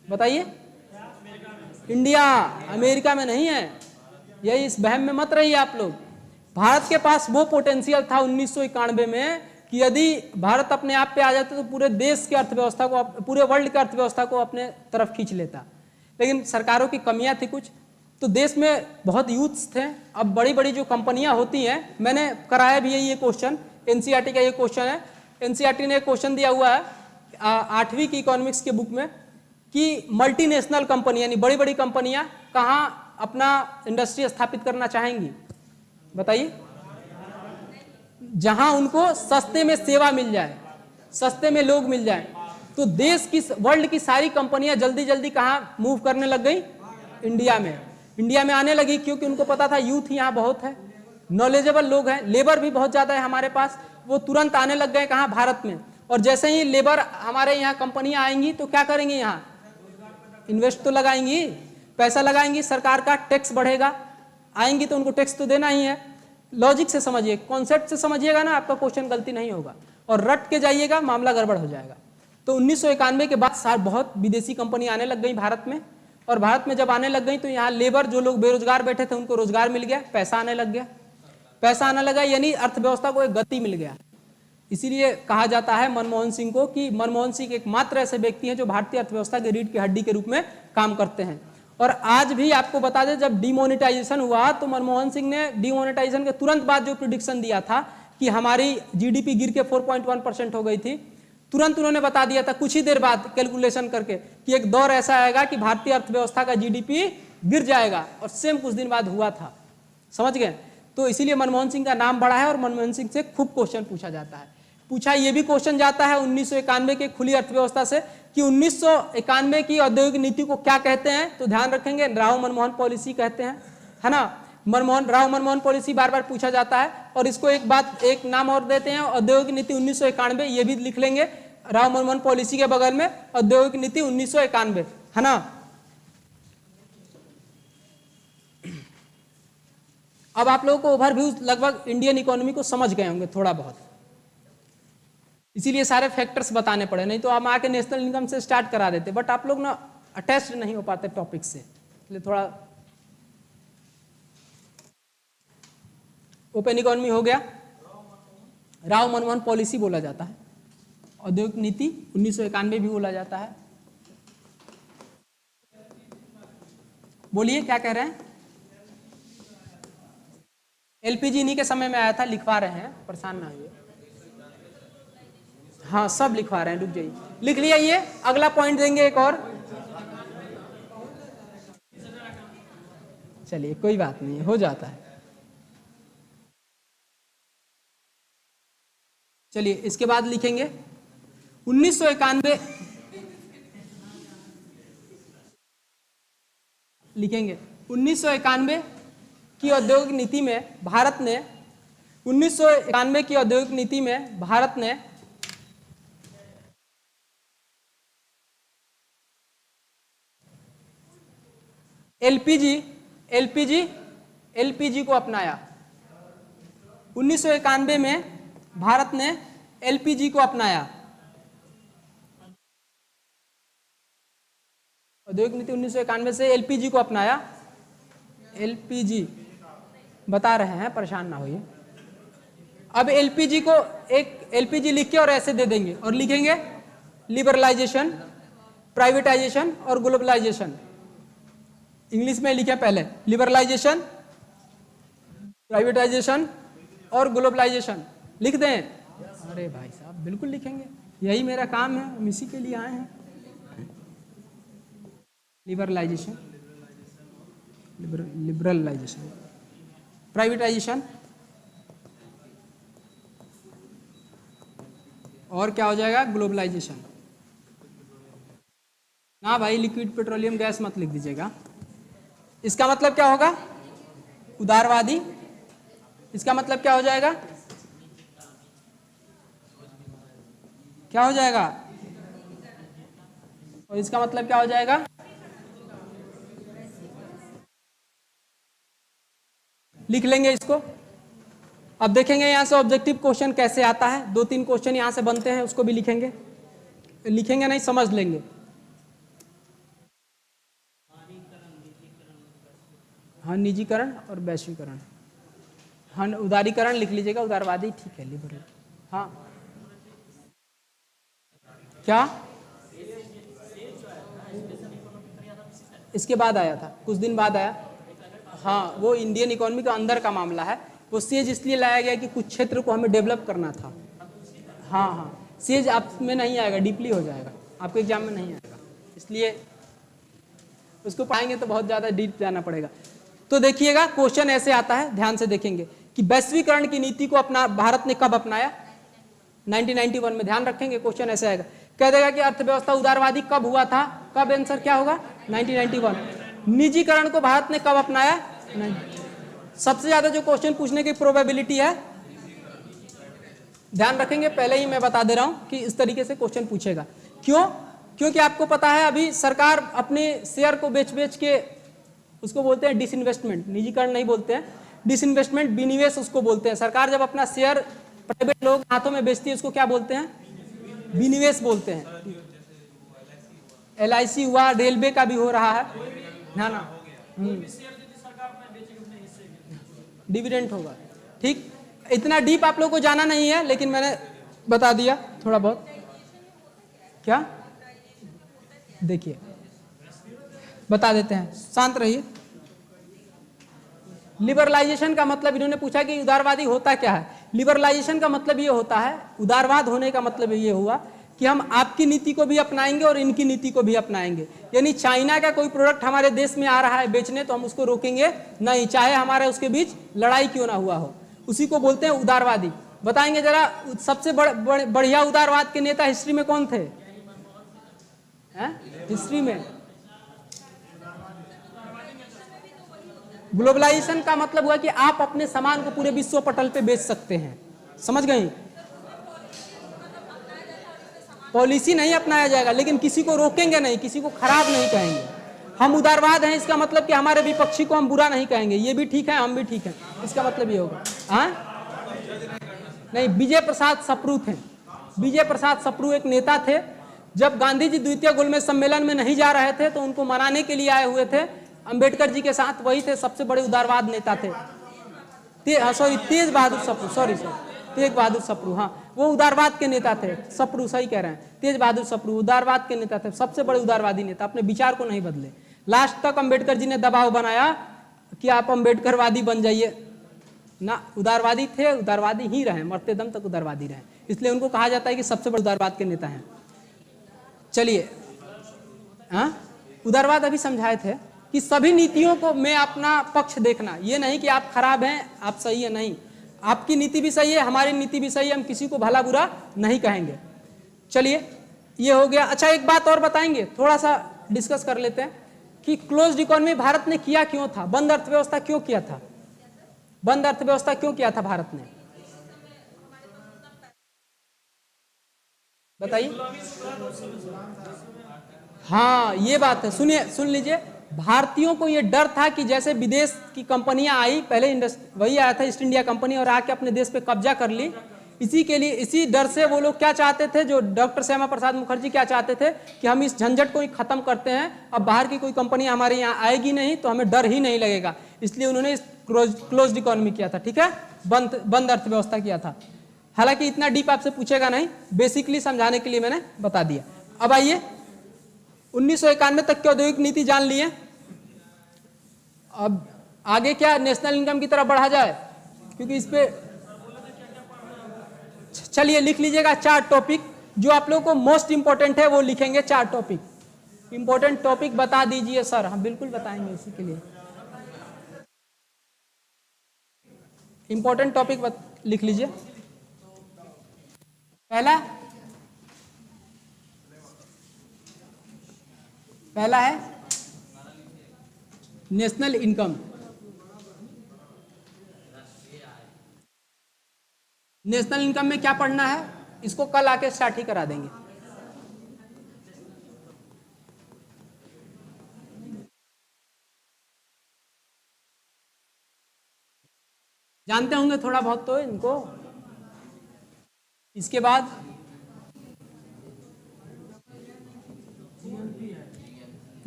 बताइए? इंडिया, अमेरिका में नहीं है। यही इस बहम में मत रहिए आप लोग। भारत के पास वो पोटेंशियल था 1991 में कि यदि भारत अपने आप पे आ जाता तो पूरे देश की अर्थव्यवस्था को, पूरे वर्ल्ड की अर्थव्यवस्था को अपने तरफ खींच लेता, लेकिन सरकारों की कमियां थी कुछ, तो देश में बहुत यूथ्स थे। अब बड़ी बड़ी जो कंपनियां होती हैं, मैंने कराया भी है ये क्वेश्चन, एनसीईआरटी का ये क्वेश्चन है, एनसीईआरटी ने क्वेश्चन दिया हुआ है 8वीं की इकोनॉमिक्स के बुक में कि मल्टीनेशनल कंपनी यानी बड़ी बड़ी कंपनियां कहाँ अपना इंडस्ट्री स्थापित करना चाहेंगी, बताइए? जहां उनको सस्ते में सेवा मिल जाए, सस्ते में लोग मिल जाए। तो देश की, वर्ल्ड की सारी कंपनियां जल्दी जल्दी कहाँ मूव करने लग गई? इंडिया में। इंडिया में आने लगी क्योंकि उनको पता था यूथ यहाँ बहुत है, नॉलेजेबल लोग हैं, लेबर भी बहुत ज्यादा है हमारे पास, वो तुरंत आने लग गए कहाँ? भारत में। और जैसे ही लेबर हमारे यहाँ कंपनियां आएंगी तो क्या करेंगी? यहाँ इन्वेस्ट तो लगाएंगी, पैसा लगाएंगी, सरकार का टैक्स बढ़ेगा, आएंगी तो उनको टैक्स तो देना ही है। लॉजिक से समझिए, कॉन्सेप्ट से समझिएगा ना, आपका क्वेश्चन गलती नहीं होगा, और रट के जाइएगा मामला गड़बड़ हो जाएगा। तो 1991 के बाद बहुत विदेशी कंपनी आने लग गई भारत में, और भारत में जब आने लग गई तो यहाँ लेबर, जो लोग बेरोजगार बैठे थे उनको रोजगार मिल गया, पैसा आने लग गया, पैसा आने लगा, यानी अर्थव्यवस्था को एक गति मिल गया। इसीलिए कहा जाता है मनमोहन सिंह को कि मनमोहन सिंह एकमात्र ऐसे व्यक्ति हैं जो भारतीय अर्थव्यवस्था के रीढ़ की हड्डी के रूप में काम करते हैं। और आज भी आपको बता दें, जब डिमोनेटाइजेशन हुआ तो मनमोहन सिंह ने डिमोनेटाइजेशन के तुरंत बाद जो प्रिडिक्शन दिया था कि हमारी जीडीपी गिर के 4.1% हो गई थी, तुरंत उन्होंने बता दिया था कुछ ही देर बाद कैलकुलेशन करके कि एक दौर ऐसा आएगा कि भारतीय अर्थव्यवस्था का जीडीपी गिर जाएगा, और सेम कुछ दिन बाद हुआ था, समझ गए? तो इसीलिए मनमोहन सिंह का नाम बड़ा है और मनमोहन सिंह से खूब क्वेश्चन पूछा जाता है। पूछा ये भी क्वेश्चन जाता है 1991 के खुली अर्थव्यवस्था से कि 1991 की औद्योगिक नीति को क्या कहते हैं, तो ध्यान रखेंगे राव मनमोहन पॉलिसी कहते हैं, है ना? राव मनमोहन पॉलिसी बार बार पूछा जाता है। और इसको एक नाम और देते हैं, औद्योगिक नीति 1991, ये भी लिख लेंगे राव मनमोहन पॉलिसी के बगल में, औद्योगिक नीति 1991, है ना? अब आप लोगों को ओवरव्यू लगभग इंडियन इकोनॉमी को समझ गए होंगे थोड़ा बहुत, इसीलिए सारे फैक्टर्स बताने पड़े, नहीं तो हम आके नेशनल इनकम से स्टार्ट करा देते, बट आप लोग ना अटैच्ड नहीं हो पाते टॉपिक से, इसलिए थोड़ा। ओपन इकोनॉमी हो गया, राव मनमोहन पॉलिसी बोला जाता है, औद्योगिक नीति 1991 भी बोला जाता है। बोलिए क्या कह रहे हैं? एलपीजी इन्हीं के समय में आया था, लिखवा रहे हैं, परेशान ना होइए। हाँ सब लिखवा रहे हैं, रुक जाइए, लिख लिया। ये अगला पॉइंट देंगे एक और, चलिए कोई बात नहीं, हो जाता है। चलिए इसके बाद लिखेंगे 1991, लिखेंगे 1991 की औद्योगिक नीति में भारत ने, 1991 की औद्योगिक नीति में भारत ने एलपीजी को अपनाया। 1991 में भारत ने एलपीजी को अपनाया, औद्योगिक नीति 1991 से एलपीजी को अपनाया। एलपीजी बता रहे हैं, परेशान ना होइए। अब एलपीजी को एक एलपीजी लिख के और ऐसे दे देंगे, और लिखेंगे लिबरलाइजेशन, प्राइवेटाइजेशन और ग्लोबलाइजेशन। इंग्लिश में लिखे पहले, लिबरलाइजेशन, प्राइवेटाइजेशन और ग्लोबलाइजेशन लिख दें। अरे भाई साहब बिल्कुल लिखेंगे, यही मेरा काम है, हम इसी के लिए आए हैं। लिबरलाइजेशन, लिबरलाइजेशन, प्राइवेटाइजेशन, और क्या हो जाएगा? ग्लोबलाइजेशन। ना भाई, लिक्विड पेट्रोलियम गैस मत लिख दीजिएगा। इसका मतलब क्या होगा? उदारवादी। इसका मतलब क्या हो जाएगा? क्या हो जाएगा? और इसका मतलब क्या हो जाएगा? लिख लेंगे इसको। अब देखेंगे यहां से ऑब्जेक्टिव क्वेश्चन कैसे आता है। 2-3 क्वेश्चन यहां से बनते हैं, उसको भी लिखेंगे। लिखेंगे नहीं, समझ लेंगे। हाँ, निजीकरण और वैश्वीकरण। हाँ, उदारीकरण लिख लीजिएगा, उदारवादी ठीक है, लिबरल। हाँ, क्या इसके बाद आया था, कुछ दिन बाद आया। हाँ, वो इंडियन इकोनॉमी के अंदर का मामला है। वो सेज इसलिए लाया गया कि कुछ क्षेत्र को हमें डेवलप करना था। हाँ हाँ, सेज आप में नहीं आएगा, डीपली हो जाएगा, आपके एग्जाम में नहीं आएगा, इसलिए उसको पढ़ाएंगे तो बहुत ज़्यादा डीप जाना पड़ेगा। तो देखिएगा क्वेश्चन ऐसे आता है, ध्यान से देखेंगे कि वैश्वीकरण की नीति को अपना भारत ने कब अपनाया? 1991 में। ध्यान रखेंगे, क्वेश्चन ऐसे आएगा, कह देगा कि अर्थव्यवस्था उदारवादी कब हुआ था? कब? आंसर क्या होगा? 1991। निजीकरण को भारत ने कब अपनाया? सबसे ज्यादा जो क्वेश्चन पूछने की प्रोबेबिलिटी है, ध्यान रखेंगे, पहले ही मैं बता दे रहा हूं कि इस तरीके से क्वेश्चन पूछेगा। क्यों? क्योंकि आपको पता है अभी सरकार अपने शेयर को बेच बेच के, उसको बोलते हैं डिसइन्वेस्टमेंट, निजीकरण नहीं बोलते हैं, डिसइन्वेस्टमेंट, विनिवेश उसको बोलते हैं। सरकार जब अपना शेयर प्राइवेट लोग हाथों में बेचती है, उसको क्या बोलते हैं? विनिवेश बोलते हैं। LIC हुआ, रेलवे का भी हो रहा है ना। डिविडेंड होगा, ठीक। इतना डीप आप लोगों को जाना नहीं है, लेकिन मैंने बता दिया थोड़ा बहुत। क्या? देखिए बता देते हैं, शांत रहिए। लिबरलाइजेशन का मतलब, इन्होंने पूछा कि उदारवादी होता क्या है। लिबरलाइजेशन का मतलब ये होता है, उदारवाद होने का मतलब ये हुआ कि हम आपकी नीति को भी अपनाएंगे और इनकी नीति को भी अपनाएंगे। यानी चाइना का कोई प्रोडक्ट हमारे देश में आ रहा है बेचने, तो हम उसको रोकेंगे नहीं, चाहे हमारे उसके बीच लड़ाई क्यों ना हुआ हो। उसी को बोलते हैं उदारवादी। बताएंगे जरा, सबसे बढ़िया उदारवाद के नेता हिस्ट्री में कौन थे? हिस्ट्री में ग्लोबलाइजेशन का मतलब हुआ कि आप अपने सामान को पूरे विश्व पटल पे बेच सकते हैं। समझ गई? पॉलिसी नहीं अपनाया जाएगा, लेकिन किसी को रोकेंगे नहीं, किसी को खराब नहीं कहेंगे। हम उदारवाद हैं, इसका मतलब कि हमारे विपक्षी को हम बुरा नहीं कहेंगे, ये भी ठीक है, हम भी ठीक है, इसका मतलब ये होगा। हाँ नहीं, विजय प्रसाद सप्रू थे। विजय प्रसाद सप्रू एक नेता थे। जब गांधी जी द्वितीय गोलमेज सम्मेलन में नहीं जा रहे थे, तो उनको मनाने के लिए आए हुए थे अंबेडकर जी के साथ। वही थे सबसे बड़े उदारवाद नेता थे। तेज बहादुर सप्रू, सॉरी तेज बहादुर सप्रू, हाँ वो उदारवाद के नेता थे। सप्रू सही कह रहे हैं, तेज बहादुर सप्रू उदारवाद के नेता थे, सबसे बड़े उदारवादी नेता, अपने विचार को नहीं बदले। लास्ट तक अंबेडकर जी ने दबाव बनाया कि आप अंबेडकरवादी बन जाइए ना। उदारवादी थे, उदारवादी ही रहे, मरते दम तक उदारवादी रहे, इसलिए उनको कहा जाता है कि सबसे बड़े उदारवाद के नेता हैं। चलिए, हाँ उदारवाद अभी समझाए थे कि सभी नीतियों को में अपना पक्ष देखना, ये नहीं कि आप खराब हैं आप सही है, नहीं, आपकी नीति भी सही है, हमारी नीति भी सही है, हम किसी को भला बुरा नहीं कहेंगे। चलिए ये हो गया। अच्छा एक बात और बताएंगे, थोड़ा सा डिस्कस कर लेते हैं कि क्लोज्ड इकोनॉमी भारत ने किया क्यों था, बंद अर्थव्यवस्था क्यों किया था, बंद अर्थव्यवस्था क्यों किया था भारत ने, बताइए। हाँ ये बात है, सुनिए सुन लीजिए। भारतीयों को ये डर था कि जैसे विदेश की कंपनियां आई, पहले वही आया था ईस्ट इंडिया कंपनी, और आके अपने देश पे कब्जा कर ली। इसी के लिए, इसी डर से वो लोग क्या चाहते थे, जो डॉक्टर श्यामा प्रसाद मुखर्जी क्या चाहते थे कि हम इस झंझट को ही खत्म करते हैं, अब बाहर की कोई कंपनी हमारे यहाँ आएगी नहीं तो हमें डर ही नहीं लगेगा। इसलिए उन्होंने क्लोज्ड इकोनॉमी किया था, ठीक है, बंद अर्थव्यवस्था किया था। हालांकि इतना डीप आपसे पूछेगा नहीं, बेसिकली समझाने के लिए मैंने बता दिया। अब आइए 1991 तक की औद्योगिक नीति जान लिए। अब आगे क्या नेशनल इनकम की तरफ बढ़ा जाए, क्योंकि इस पे चलिए लिख लीजिएगा 4 टॉपिक जो आप लोगों को मोस्ट इंपॉर्टेंट है, वो लिखेंगे 4 टॉपिक। इंपॉर्टेंट टॉपिक बता दीजिए सर। हम बिल्कुल बताएंगे, इसी के लिए इंपॉर्टेंट टॉपिक लिख लीजिए। पहला पहला है नेशनल इनकम। नेशनल इनकम में क्या पढ़ना है, इसको कल आके स्टार्ट ही करा देंगे। जानते होंगे थोड़ा बहुत तो इनको। इसके बाद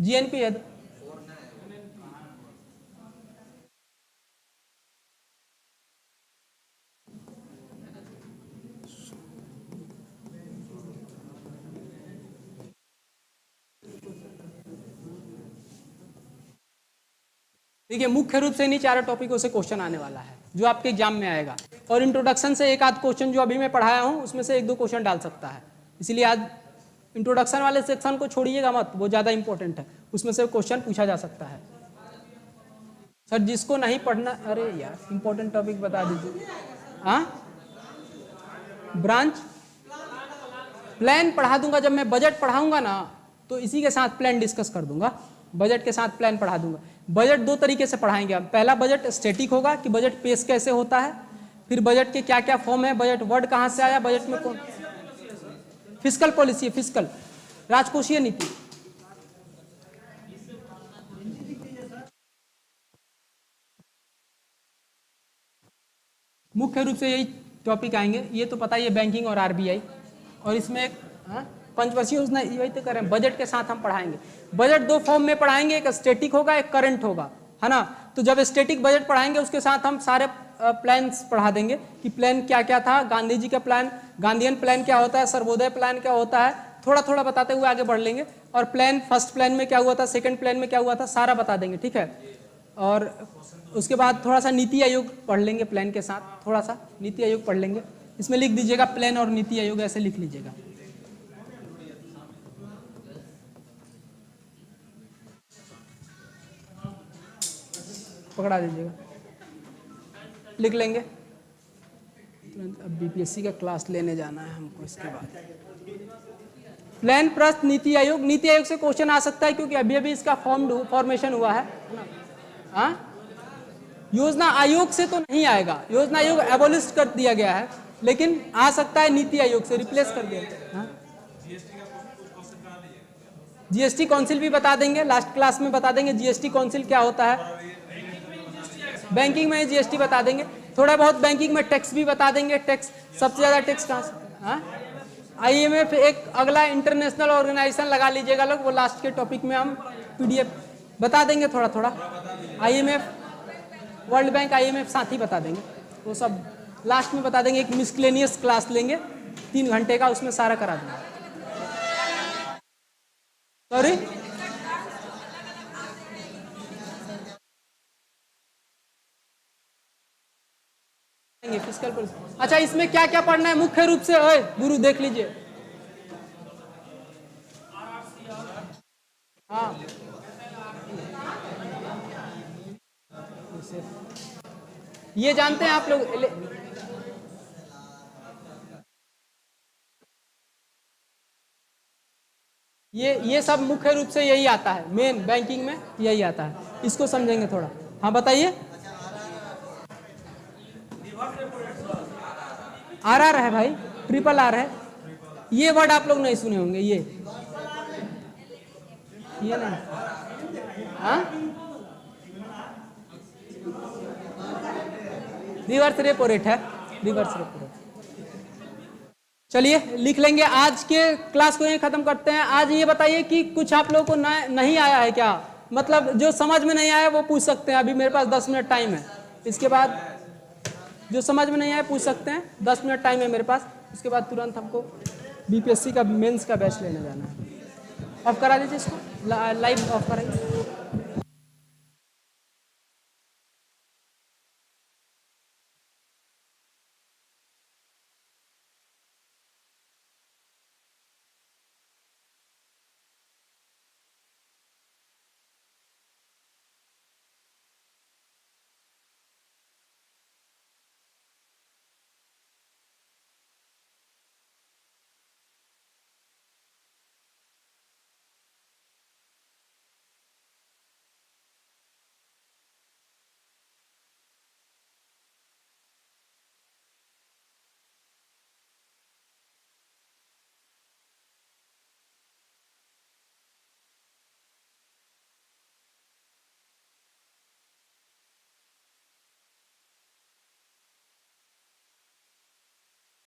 जीएनपी है। देखिए मुख्य रूप से इन्हीं चारों टॉपिकों से क्वेश्चन आने वाला है जो आपके एग्जाम में आएगा, और इंट्रोडक्शन से एक आध क्वेश्चन जो अभी मैं पढ़ाया हूं उसमें से एक दो क्वेश्चन डाल सकता है। इसलिए आज इंट्रोडक्शन वाले सेक्शन को छोड़िएगा मत, वो ज़्यादा इंपॉर्टेंट है, उसमें से क्वेश्चन पूछा जा सकता है। सर जिसको नहीं पढ़ना, अरे यार इंपॉर्टेंट टॉपिक बता दीजिए। हाँ ब्रांच प्लान पढ़ा दूंगा, जब मैं बजट पढ़ाऊंगा ना तो इसी के साथ प्लान डिस्कस कर दूंगा, बजट के साथ प्लान पढ़ा दूंगा। बजट दो तरीके से पढ़ाएंगे हम। पहला बजट स्टैटिक होगा कि बजट पेश कैसे होता है, फिर बजट के क्या क्या फॉर्म है, बजट वर्ड कहाँ से आया, बजट में कौन फिस्कल पॉलिसी है, फिस्कल राजकोषीय नीति। मुख्य रूप से यही टॉपिक आएंगे। ये तो पता ही है, बैंकिंग और आरबीआई, और इसमें एक पंचवर्षीय योजना यही तो करें। बजट के साथ हम पढ़ाएंगे। बजट दो फॉर्म में पढ़ाएंगे, एक स्टैटिक होगा एक करंट होगा, है ना। तो जब स्टैटिक बजट पढ़ाएंगे उसके साथ हम सारे प्लान्स पढ़ा देंगे कि प्लान क्या क्या था, गांधी जी का प्लान, गांधीयन प्लान क्या होता है, सर्वोदय प्लान क्या होता है, थोड़ा थोड़ा बताते हुए आगे बढ़ लेंगे। और प्लान फर्स्ट प्लान में क्या हुआ था, सेकंड प्लान में क्या हुआ था, सारा बता देंगे, ठीक है। और उसके बाद थोड़ा सा नीति आयोग पढ़ लेंगे, प्लान के साथ थोड़ा सा नीति आयोग पढ़ लेंगे। इसमें लिख दीजिएगा प्लान और नीति आयोग, ऐसे लिख लीजिएगा। पकड़ा दीजिएगा, लिख लेंगे तुरंत। अब बीपीएससी का क्लास लेने जाना है हमको। इसके बाद प्लान प्रश्न नीति आयोग। नीति आयोग से क्वेश्चन आ सकता है क्योंकि अभी अभी इसका फॉर्मेशन हुआ है। हाँ योजना आयोग से तो नहीं आएगा, योजना आयोग एबोलिश कर दिया गया है, लेकिन आ सकता है नीति आयोग से, रिप्लेस कर दिया। जीएसटी काउंसिल भी बता देंगे, लास्ट क्लास में बता देंगे जीएसटी काउंसिल क्या होता है। बैंकिंग में जीएसटी बता देंगे, थोड़ा बहुत बैंकिंग में टैक्स भी बता देंगे। टैक्स सबसे ज्यादा टैक्स कहाँ से, आईएमएफ एक अगला इंटरनेशनल ऑर्गेनाइजेशन लगा लीजिएगा लोग, वो लास्ट के टॉपिक में हम पीडीएफ बता देंगे थोड़ा थोड़ा। आईएमएफ, वर्ल्ड बैंक, आईएमएफ साथ ही बता देंगे, वो सब लास्ट में बता देंगे। एक मिसक्लेनियस क्लास लेंगे 3 घंटे का, उसमें सारा करा देंगे। Sorry fiscal policy. अच्छा इसमें क्या क्या पढ़ना है मुख्य रूप से, ओए गुरु देख लीजिए। हाँ ये जानते हैं आप लोग, ये सब मुख्य रूप से यही आता है, मेन बैंकिंग में यही आता है, इसको समझेंगे थोड़ा। हाँ बताइए। आरआर है भाई, ट्रिपल आर है। ये वर्ड आप लोग नहीं सुने होंगे, ये नहीं। हाँ रिवर्स रेपो रेट है, रिवर्स रेपो रेट। चलिए लिख लेंगे। आज के क्लास को यहीं खत्म करते हैं। आज ये बताइए कि कुछ आप लोगों को नहीं आया है क्या, मतलब जो समझ में नहीं आया वो पूछ सकते हैं। अभी मेरे पास 10 मिनट टाइम है, इसके बाद जो समझ में नहीं आया पूछ सकते हैं। 10 मिनट टाइम है मेरे पास, उसके बाद तुरंत हमको बीपीएससी का मेंस का बैच लेने जाना है। ऑफ करा दीजिए इसको, लाइव ऑफ कराइए।